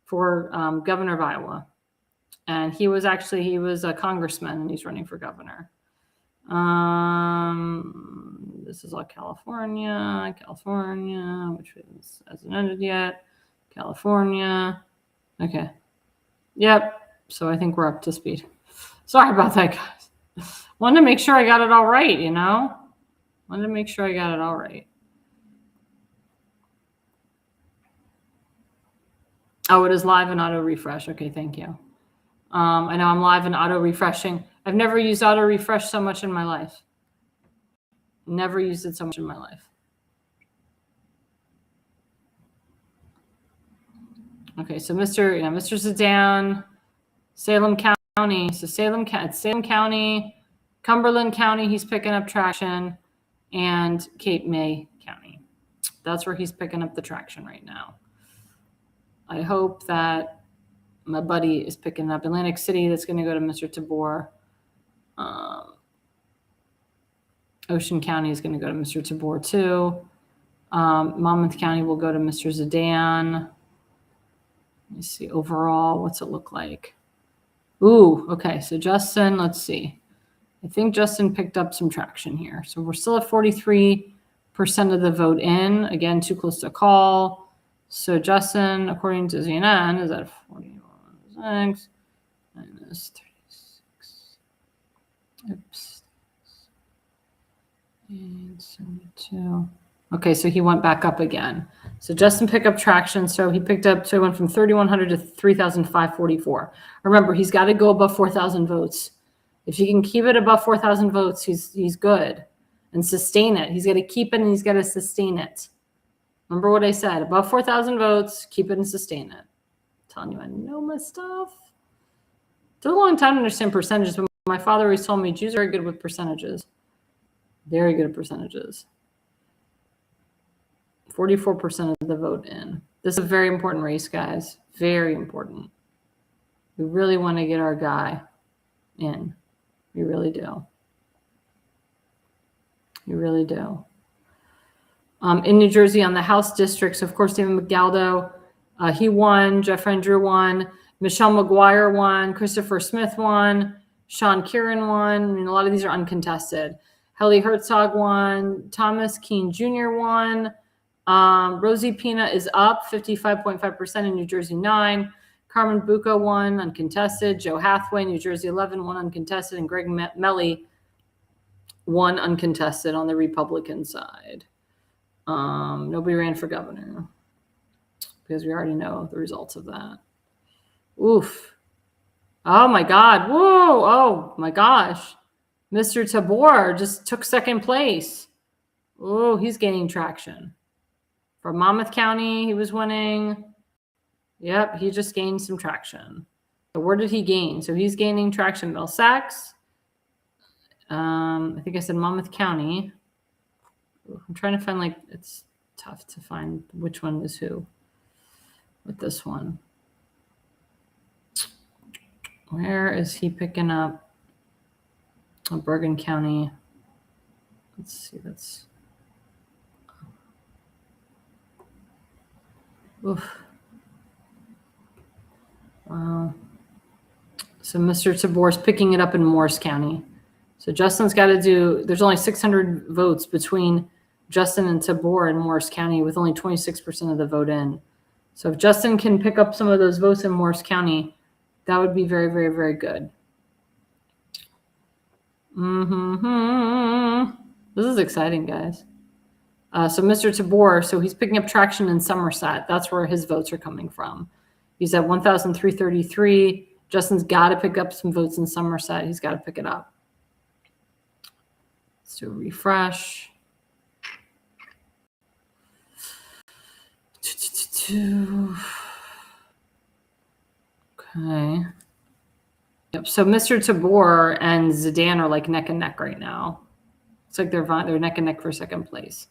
for governor of Iowa. And he was a congressman and he's running for governor. This is all California, which hasn't ended yet. California. Okay. Yep. So I think we're up to speed. Sorry about that, guys. Wanted to make sure I got it all right, Wanted to make sure I got it all right. Oh, it is live and auto refresh. Okay, thank you. I know I'm live and auto refreshing. I've never used auto refresh so much in my life. Never used it so much in my life. Okay, so Mr. Sedan, Salem County. So Salem County, Cumberland County, he's picking up traction, and Cape May County. That's where he's picking up the traction right now. I hope that my buddy is picking up Atlantic City. That's going to go to Mr. Tabor. Ocean County is going to go to Mr. Tabor too. Monmouth County will go to Mr. Sedan. Let me see overall. What's it look like? Ooh, okay. So Justin, let's see. I think Justin picked up some traction here. So we're still at 43% of the vote in. Again, too close to call. So Justin, according to CNN, is at 41 minus 36. Oops. 872. Okay, so he went back up again. So Justin picked up traction. So he went from 3,100 to 3,544. Remember, he's got to go above 4,000 votes. If you can keep it above 4,000 votes, he's good, and sustain it. He's got to keep it and he's got to sustain it. Remember what I said, above 4,000 votes, keep it and sustain it. I'm telling you, I know my stuff. It took a long time to understand percentages, but my father always told me Jews are very good with percentages. Very good at percentages. 44% of the vote in. This is a very important race, guys. Very important. We really want to get our guy in. We really do. We really do. In New Jersey, on the House districts, of course, David McGaldo, he won. Jeff Andrew won. Michelle McGuire won. Christopher Smith won. Sean Kieran won. I mean, a lot of these are uncontested. Helly Herzog won. Thomas Keene Jr. won. Rosie Pina is up 55.5% in New Jersey 9. Carmen Bucco won uncontested. Joe Hathaway, New Jersey 11, won uncontested. And Greg Melly one uncontested on the Republican side. Nobody ran for governor because we already know the results of that. Oof. Oh my God. Whoa. Oh my gosh. Mr. Tabor just took second place. Oh, he's gaining traction. From Monmouth County, he was winning. Yep, he just gained some traction. So where did he gain? So he's gaining traction. Middlesex. I think I said Monmouth County. I'm trying to find, like, it's tough to find which one is who with this one. Where is he picking up? Oh, Bergen County. Let's see. That's. Oof. Wow. So Mr. Tabor's picking it up in Morris County. So Justin's got to do, there's only 600 votes between Justin and Tabor in Morris County with only 26% of the vote in. So if Justin can pick up some of those votes in Morris County, that would be very, very, very good. This is exciting, guys. So Mr. Tabor, so he's picking up traction in Somerset. That's where his votes are coming from. He's at 1,333. Justin's got to pick up some votes in Somerset. He's got to pick it up. Let's do a refresh. Okay. Yep. So Mr. Tabor and Zidane are like neck and neck right now. It's like they're neck and neck for second place.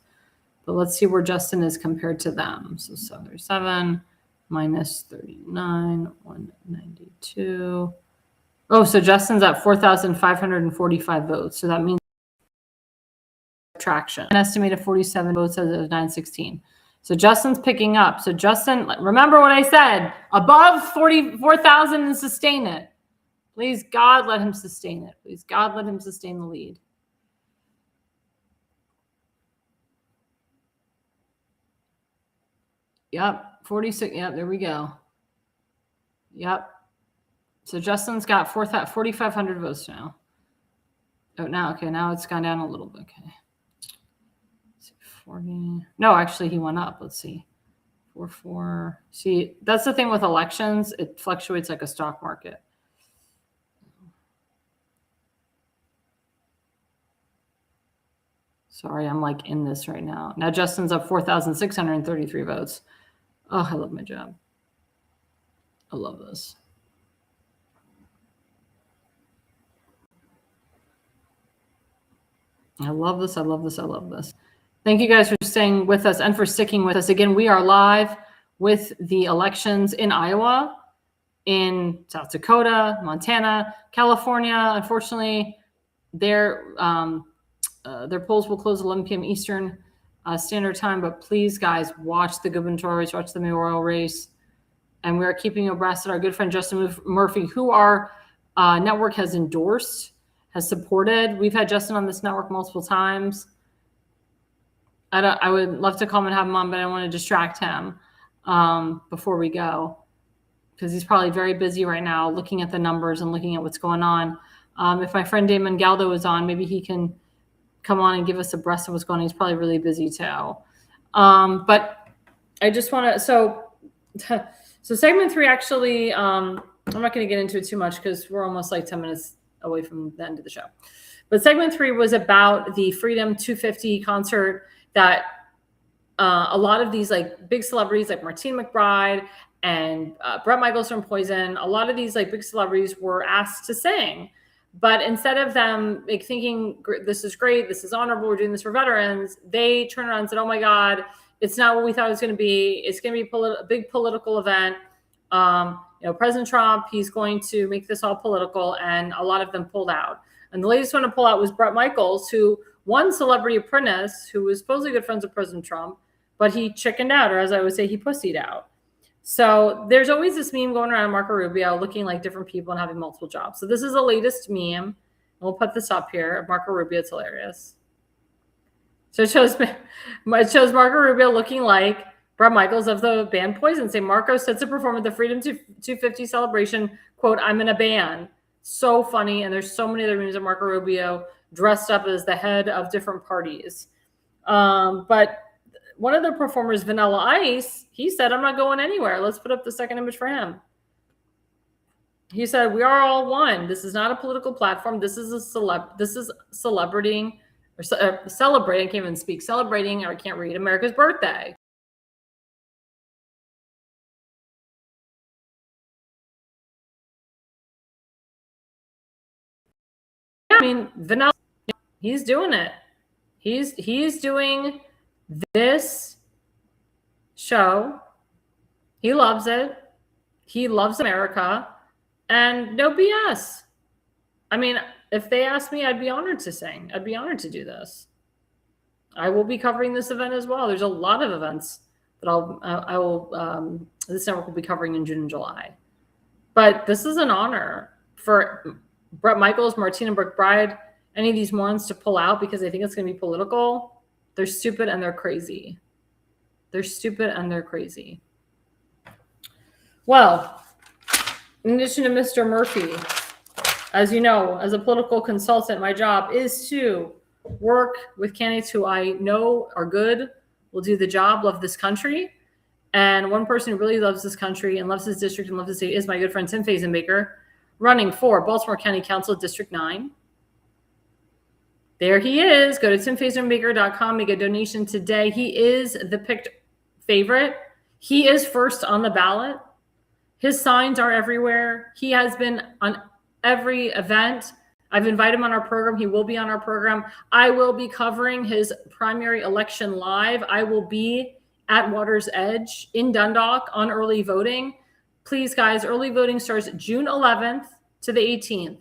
But let's see where Justin is compared to them. So 737 minus 39, 192. Oh, so Justin's at 4,545 votes. So that means traction. An estimated 47 votes as of 9/16. So Justin's picking up. So Justin, remember what I said, above 44,000 and sustain it. Please, God, let him sustain it. Please, God, let him sustain the lead. Yep, 46. Yep, there we go. Yep. So Justin's got 4,500 votes now. Oh, now, okay, now it's gone down a little bit. Okay. 40. No, actually, he went up. Let's see. 4. See, that's the thing with elections. It fluctuates like a stock market. Sorry, I'm like in this right now. Now Justin's up 4,633 votes. Oh, I love my job. I love this. I love this. I love this. I love this. Thank you guys for staying with us and for sticking with us. Again, we are live with the elections in Iowa, in South Dakota, Montana, California. Unfortunately, their polls will close 11 p.m. Eastern Standard Time. But please, guys, watch the gubernatorial race, watch the mayoral race. And we are keeping abreast of our good friend Justin Murphy, who our network has endorsed, has supported. We've had Justin on this network multiple times. I would love to come and have him on, but I don't want to distract him before we go, because he's probably very busy right now looking at the numbers and looking at what's going on. If my friend Damon Galdo is on, maybe he can come on and give us a breast of what's going on. He's probably really busy too. But I just want to, so segment 3, actually, I'm not going to get into it too much because we're almost like 10 minutes away from the end of the show. But segment 3 was about the Freedom 250 concert that a lot of these like big celebrities like Martine McBride and Bret Michaels from Poison, a lot of these like big celebrities were asked to sing. But instead of them like thinking, this is great, this is honorable, we're doing this for veterans, they turned around and said, oh my God, it's not what we thought it was going to be. It's going to be a big political event. President Trump, he's going to make this all political, and a lot of them pulled out. And the latest one to pull out was Bret Michaels, who won Celebrity Apprentice, who was supposedly good friends with President Trump, but he chickened out, or as I would say, he pussied out. So there's always this meme going around Marco Rubio looking like different people and having multiple jobs. So this is the latest meme. And we'll put this up here of Marco Rubio. It's hilarious. So it shows Marco Rubio looking like Bret Michaels of the band Poison, saying Marco sets to perform at the Freedom 250 celebration, quote, I'm in a band. So funny. And there's so many other memes of Marco Rubio dressed up as the head of different parties. But one of the performers, Vanilla Ice, he said, I'm not going anywhere. Let's put up the second image for him. He said, we are all one. This is not a political platform. This is celebrating, celebrating, I can't even speak, celebrating, or I can't read, America's birthday. I mean, Vanilla, he's doing it. He's doing this show. He loves it. He loves America, and no BS. I mean, if they asked me, I'd be honored to sing. I'd be honored to do this. I will be covering this event as well. There's a lot of events that this network will be covering in June and July. But this is an honor for Brett Michaels, Martina McBride, any of these morons to pull out because they think it's going to be political. They're stupid and they're crazy. They're stupid and they're crazy. Well, in addition to Mr. Murphy, as you know, as a political consultant, my job is to work with candidates who I know are good, will do the job, love this country. And one person who really loves this country and loves his district and loves his state is my good friend Tim Fazenbaker, running for Baltimore County Council District 9. There he is. Go to timfazenbaker.com, make a donation today. He is the picked favorite. He is first on the ballot. His signs are everywhere. He has been on every event. I've invited him on our program. He will be on our program. I will be covering his primary election live. I will be at Water's Edge in Dundalk on early voting. Please, guys, early voting starts June 11th to the 18th.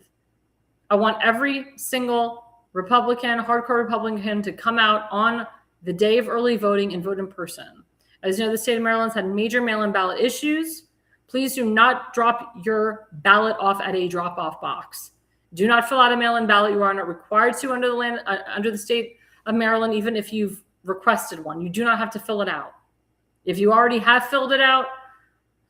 I want every single Republican, hardcore Republican, to come out on the day of early voting and vote in person. As you know, the state of Maryland's had major mail-in ballot issues. Please do not drop your ballot off at a drop-off box. Do not fill out a mail-in ballot. You are not required to under the state of Maryland, even if you've requested one. You do not have to fill it out. If you already have filled it out,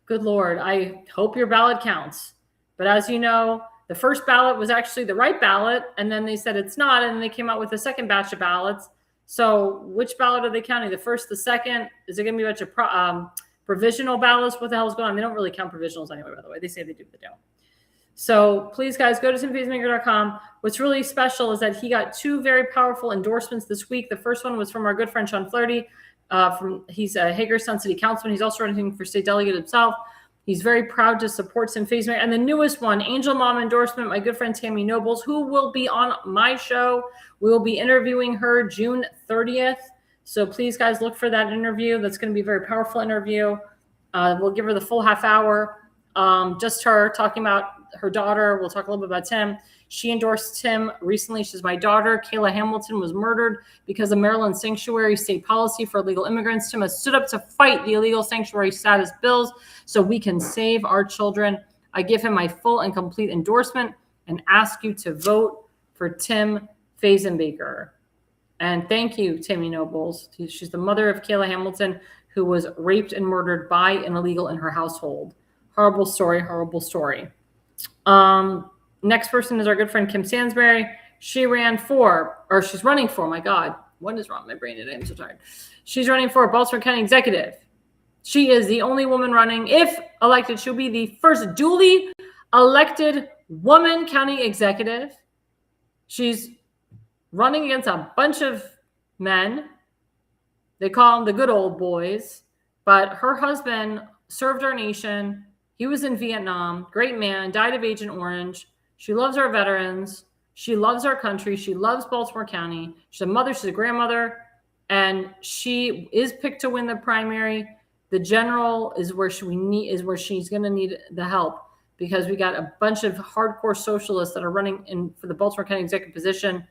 good Lord, I hope your ballot counts. But as you know, the first ballot was actually the right ballot, and then they said it's not, and then they came out with a second batch of ballots. So which ballot are they counting? The first, the second? Is it going to be a bunch of provisional ballots? What the hell is going on? They don't really count provisionals anyway, by the way. They say they do, but they don't. So please, guys, go to timfazenbaker.com. What's really special is that he got two very powerful endorsements this week. The first one was from our good friend Sean Flaherty. He's a Hagerstown City Councilman. He's also running for state delegate himself. He's very proud to support Tim Fazenbaker. And the newest one, Angel Mom endorsement, my good friend Tammy Nobles, who will be on my show. We will be interviewing her June 30th. So please, guys, look for that interview. That's going to be a very powerful interview. We'll give her the full half hour. Just her talking about her daughter. We'll talk a little bit about Tim. She endorsed Tim recently. She's my daughter. Kayla Hamilton was murdered because of Maryland sanctuary state policy for illegal immigrants. Tim has stood up to fight the illegal sanctuary status bills so we can save our children. I give him my full and complete endorsement and ask you to vote for Tim Fazenbaker. And thank you, Tammy Nobles. She's the mother of Kayla Hamilton, who was raped and murdered by an illegal in her household. Horrible story, horrible story. Next person is our good friend Kim Stansbury. She's running for, my God, what is wrong with my brain today? I'm so tired. She's running for Baltimore County Executive. She is the only woman running. If elected, she'll be the first duly elected woman county executive. She's running against a bunch of men. They call them the good old boys. But her husband served our nation. He was in Vietnam. Great man. Died of Agent Orange. She loves our veterans. She loves our country. She loves Baltimore County. She's a mother. She's a grandmother. And she is picked to win the primary. The general is where she's going to need the help, because we got a bunch of hardcore socialists that are running in for the Baltimore County executive position,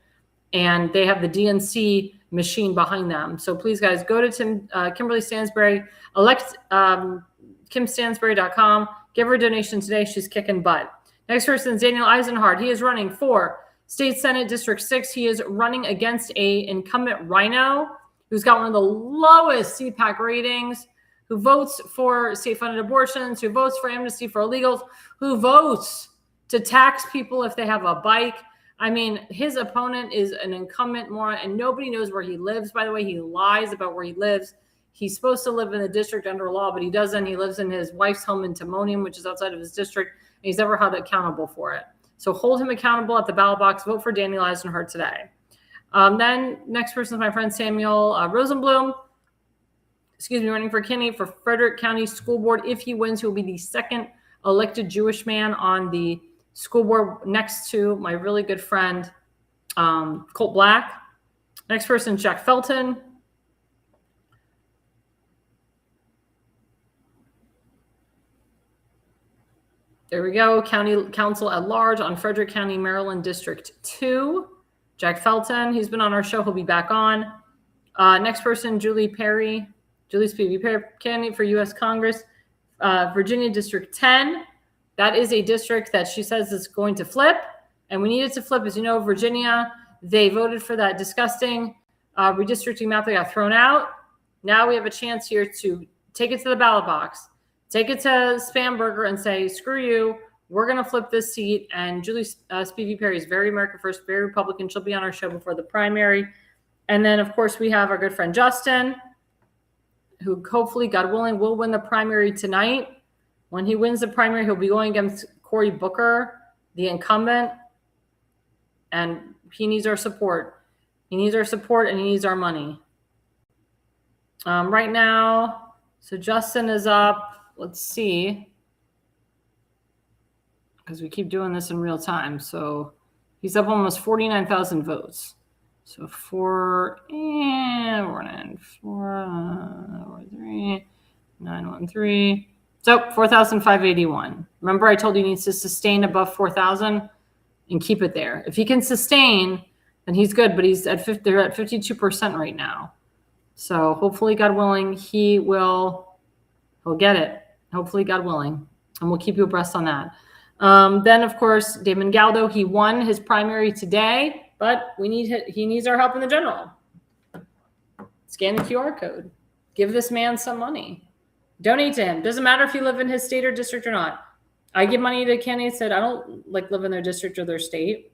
and they have the DNC machine behind them. So please, guys, go to Kimberly Stansbury, elect kimstansbury.com. Give her a donation today. She's kicking butt. Next person is Daniel Eisenhardt. He is running for State Senate District 6. He is running against a incumbent rhino who's got one of the lowest CPAC ratings, who votes for state-funded abortions, who votes for amnesty for illegals, who votes to tax people if they have a bike. I mean, his opponent is an incumbent moron, and nobody knows where he lives. By the way, he lies about where he lives. He's supposed to live in the district under law, but he doesn't. He lives in his wife's home in Timonium, which is outside of his district, and he's never held accountable for it. So hold him accountable at the ballot box. Vote for Daniel Eisenhardt today. Then next person is my friend Samuel Rosenblum. Running for candidate for Frederick County School Board. If he wins, he will be the second elected Jewish man on the school board next to my really good friend, Colt Black. Next person, Jack Felton. There we go. County Council at Large on Frederick County, Maryland, District 2. Jack Felton, he's been on our show. He'll be back on. Next person, Julie Perry. Julie's PV Perry, candidate for U.S. Congress, Virginia District 10. That is a district that she says is going to flip, and we need it to flip. As you know, Virginia, they voted for that disgusting redistricting map that got thrown out. Now we have a chance here to take it to the ballot box, take it to Spamberger and say, screw you, we're going to flip this seat. And Julie Spivey Perry is very America First, very Republican. She'll be on our show before the primary. And then, of course, we have our good friend Justin, who hopefully, God willing, will win the primary tonight. When he wins the primary, he'll be going against Cory Booker, the incumbent, and he needs our support. He needs our support, and he needs our money. Right now, so Justin is up. Let's see, because we keep doing this in real time. So he's up almost 49,000 votes. So 4, 3, 913. So 4,581. Remember, I told you he needs to sustain above 4,000 and keep it there. If he can sustain, then he's good. But they're at 52% right now. So hopefully, God willing, he'll get it. Hopefully, God willing, and we'll keep you abreast on that. Then, of course, Damon Galdo, he won his primary today. But he needs our help in the general. Scan the QR code. Give this man some money. Donate to him. Doesn't matter if you live in his state or district or not. I give money to candidates that I don't live in their district or their state.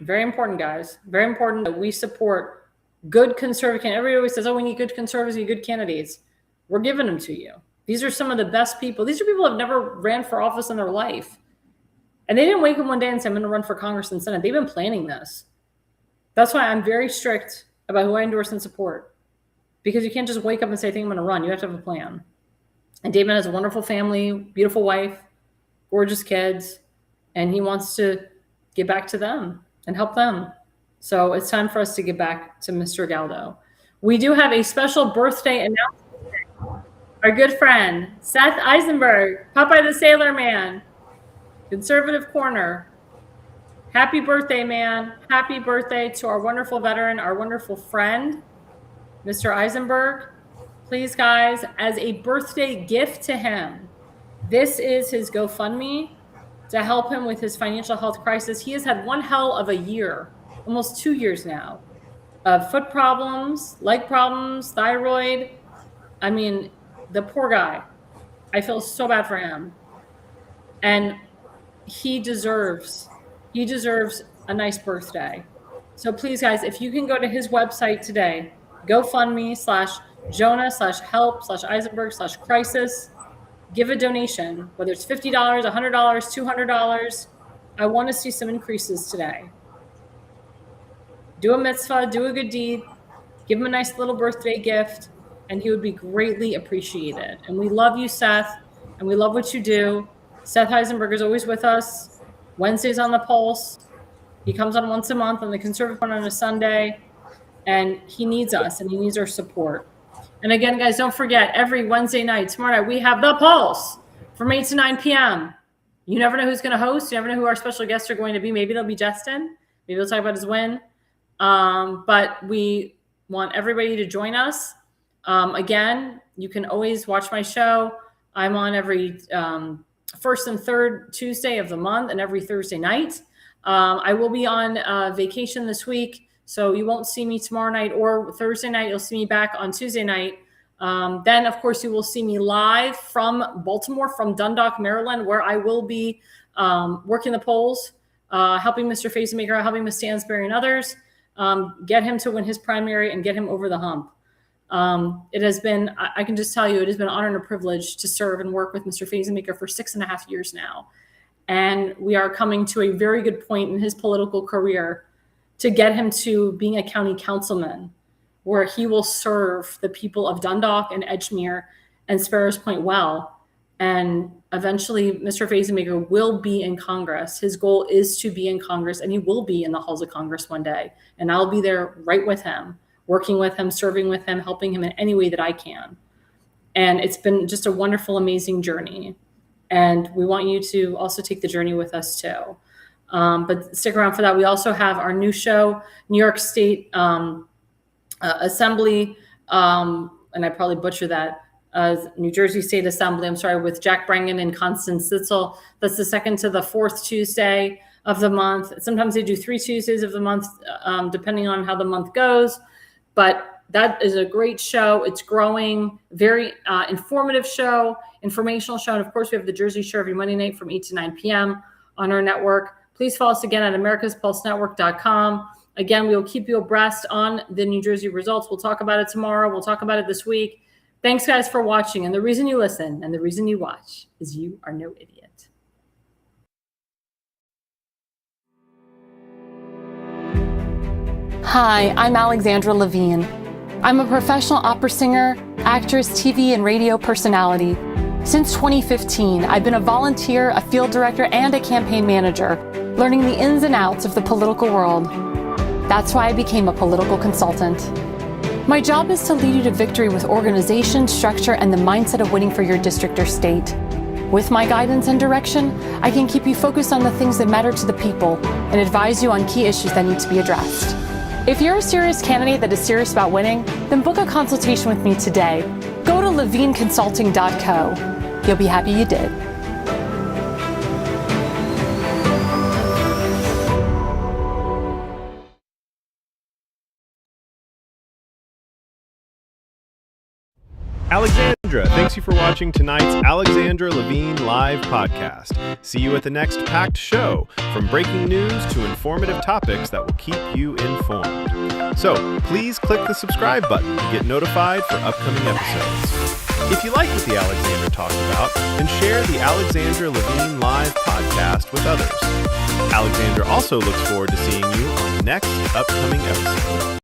Very important, guys. Very important that we support good conservative candidates. Everybody always says, oh, we need good conservatives, we need good candidates. We're giving them to you. These are some of the best people. These are people who have never ran for office in their life. And they didn't wake up one day and say, I'm going to run for Congress and Senate. They've been planning this. That's why I'm very strict about who I endorse and support. Because you can't just wake up and say, I think I'm going to run. You have to have a plan. And Damon has a wonderful family, beautiful wife, gorgeous kids, and he wants to get back to them and help them. So it's time for us to get back to Mr. Galdo. We do have a special birthday announcement today. Our good friend, Seth Eisenberg, Popeye the Sailor Man, Conservative Corner. Happy birthday, man. Happy birthday to our wonderful veteran, our wonderful friend, Mr. Eisenberg. Please, guys, as a birthday gift to him, this is his GoFundMe to help him with his financial health crisis. He has had one hell of a year, almost 2 years now, of foot problems, leg problems, thyroid. I mean, the poor guy. I feel so bad for him. And he deserves a nice birthday. So please, guys, if you can go to his website today, GoFundMe/Jonah/Help/Eisenberg/Crisis, give a donation, whether it's $50, $100, $200. I want to see some increases today. Do a mitzvah, do a good deed, give him a nice little birthday gift, and he would be greatly appreciated. And we love you, Seth, and we love what you do. Seth Eisenberg is always with us. Wednesdays on the Pulse. He comes on once a month on the Conservative one on a Sunday. And he needs us, and he needs our support. And again, guys, don't forget, every Wednesday night, tomorrow night, we have The Pulse from 8 to 9 p.m. You never know who's going to host. You never know who our special guests are going to be. Maybe they'll be Justin. Maybe they'll talk about his win. But we want everybody to join us. Again, you can always watch my show. I'm on every first and third Tuesday of the month and every Thursday night. I will be on vacation this week, so you won't see me tomorrow night or Thursday night. You'll see me back on Tuesday night. Then, of course, you will see me live from Baltimore, from Dundalk, Maryland, where I will be working the polls helping Mr. Fazenmaker, helping Ms. Stansberry and others, get him to win his primary and get him over the hump. It has been, I can just tell you, it has been an honor and a privilege to serve and work with Mr. Fazenmaker for 6.5 years now. And we are coming to a very good point in his political career to get him to being a county councilman, where he will serve the people of Dundalk and Edgemere and Sparrows Point well. And eventually, Mr. Fazenmaker will be in Congress. His goal is to be in Congress, and he will be in the halls of Congress one day. And I'll be there right with him, working with him, serving with him, helping him in any way that I can. And it's been just a wonderful, amazing journey. And we want you to also take the journey with us too. But stick around for that. We also have our new show, New York State Assembly, and I probably butcher that, New Jersey State Assembly, I'm sorry, with Jack Brangan and Constance Sitzel. That's the second to the fourth Tuesday of the month. Sometimes they do 3 Tuesdays of the month, depending on how the month goes. But that is a great show. It's growing, very informative show, informational show. And of course, we have the Jersey Show every Monday night from 8 to 9 p.m. on our network. Please follow us again at americaspulsenetwork.com. Again, we will keep you abreast on the New Jersey results. We'll talk about it tomorrow. We'll talk about it this week. Thanks, guys, for watching. And the reason you listen and the reason you watch is you are no idiot. Hi, I'm Alexandra Levine. I'm a professional opera singer, actress, TV, and radio personality. Since 2015, I've been a volunteer, a field director, and a campaign manager, learning the ins and outs of the political world. That's why I became a political consultant. My job is to lead you to victory with organization, structure, and the mindset of winning for your district or state. With my guidance and direction, I can keep you focused on the things that matter to the people and advise you on key issues that need to be addressed. If you're a serious candidate that is serious about winning, then book a consultation with me today. Go to levineconsulting.co. You'll be happy you did. Alexandra, thanks you for watching tonight's Alexandra Levine live podcast. See you at the next packed show, from breaking news to informative topics that will keep you informed. So please click the subscribe button to get notified for upcoming episodes. If you like what the Alexandra talked about, then share the Alexandra Levine live podcast with others. Alexandra also looks forward to seeing you on the next upcoming episode.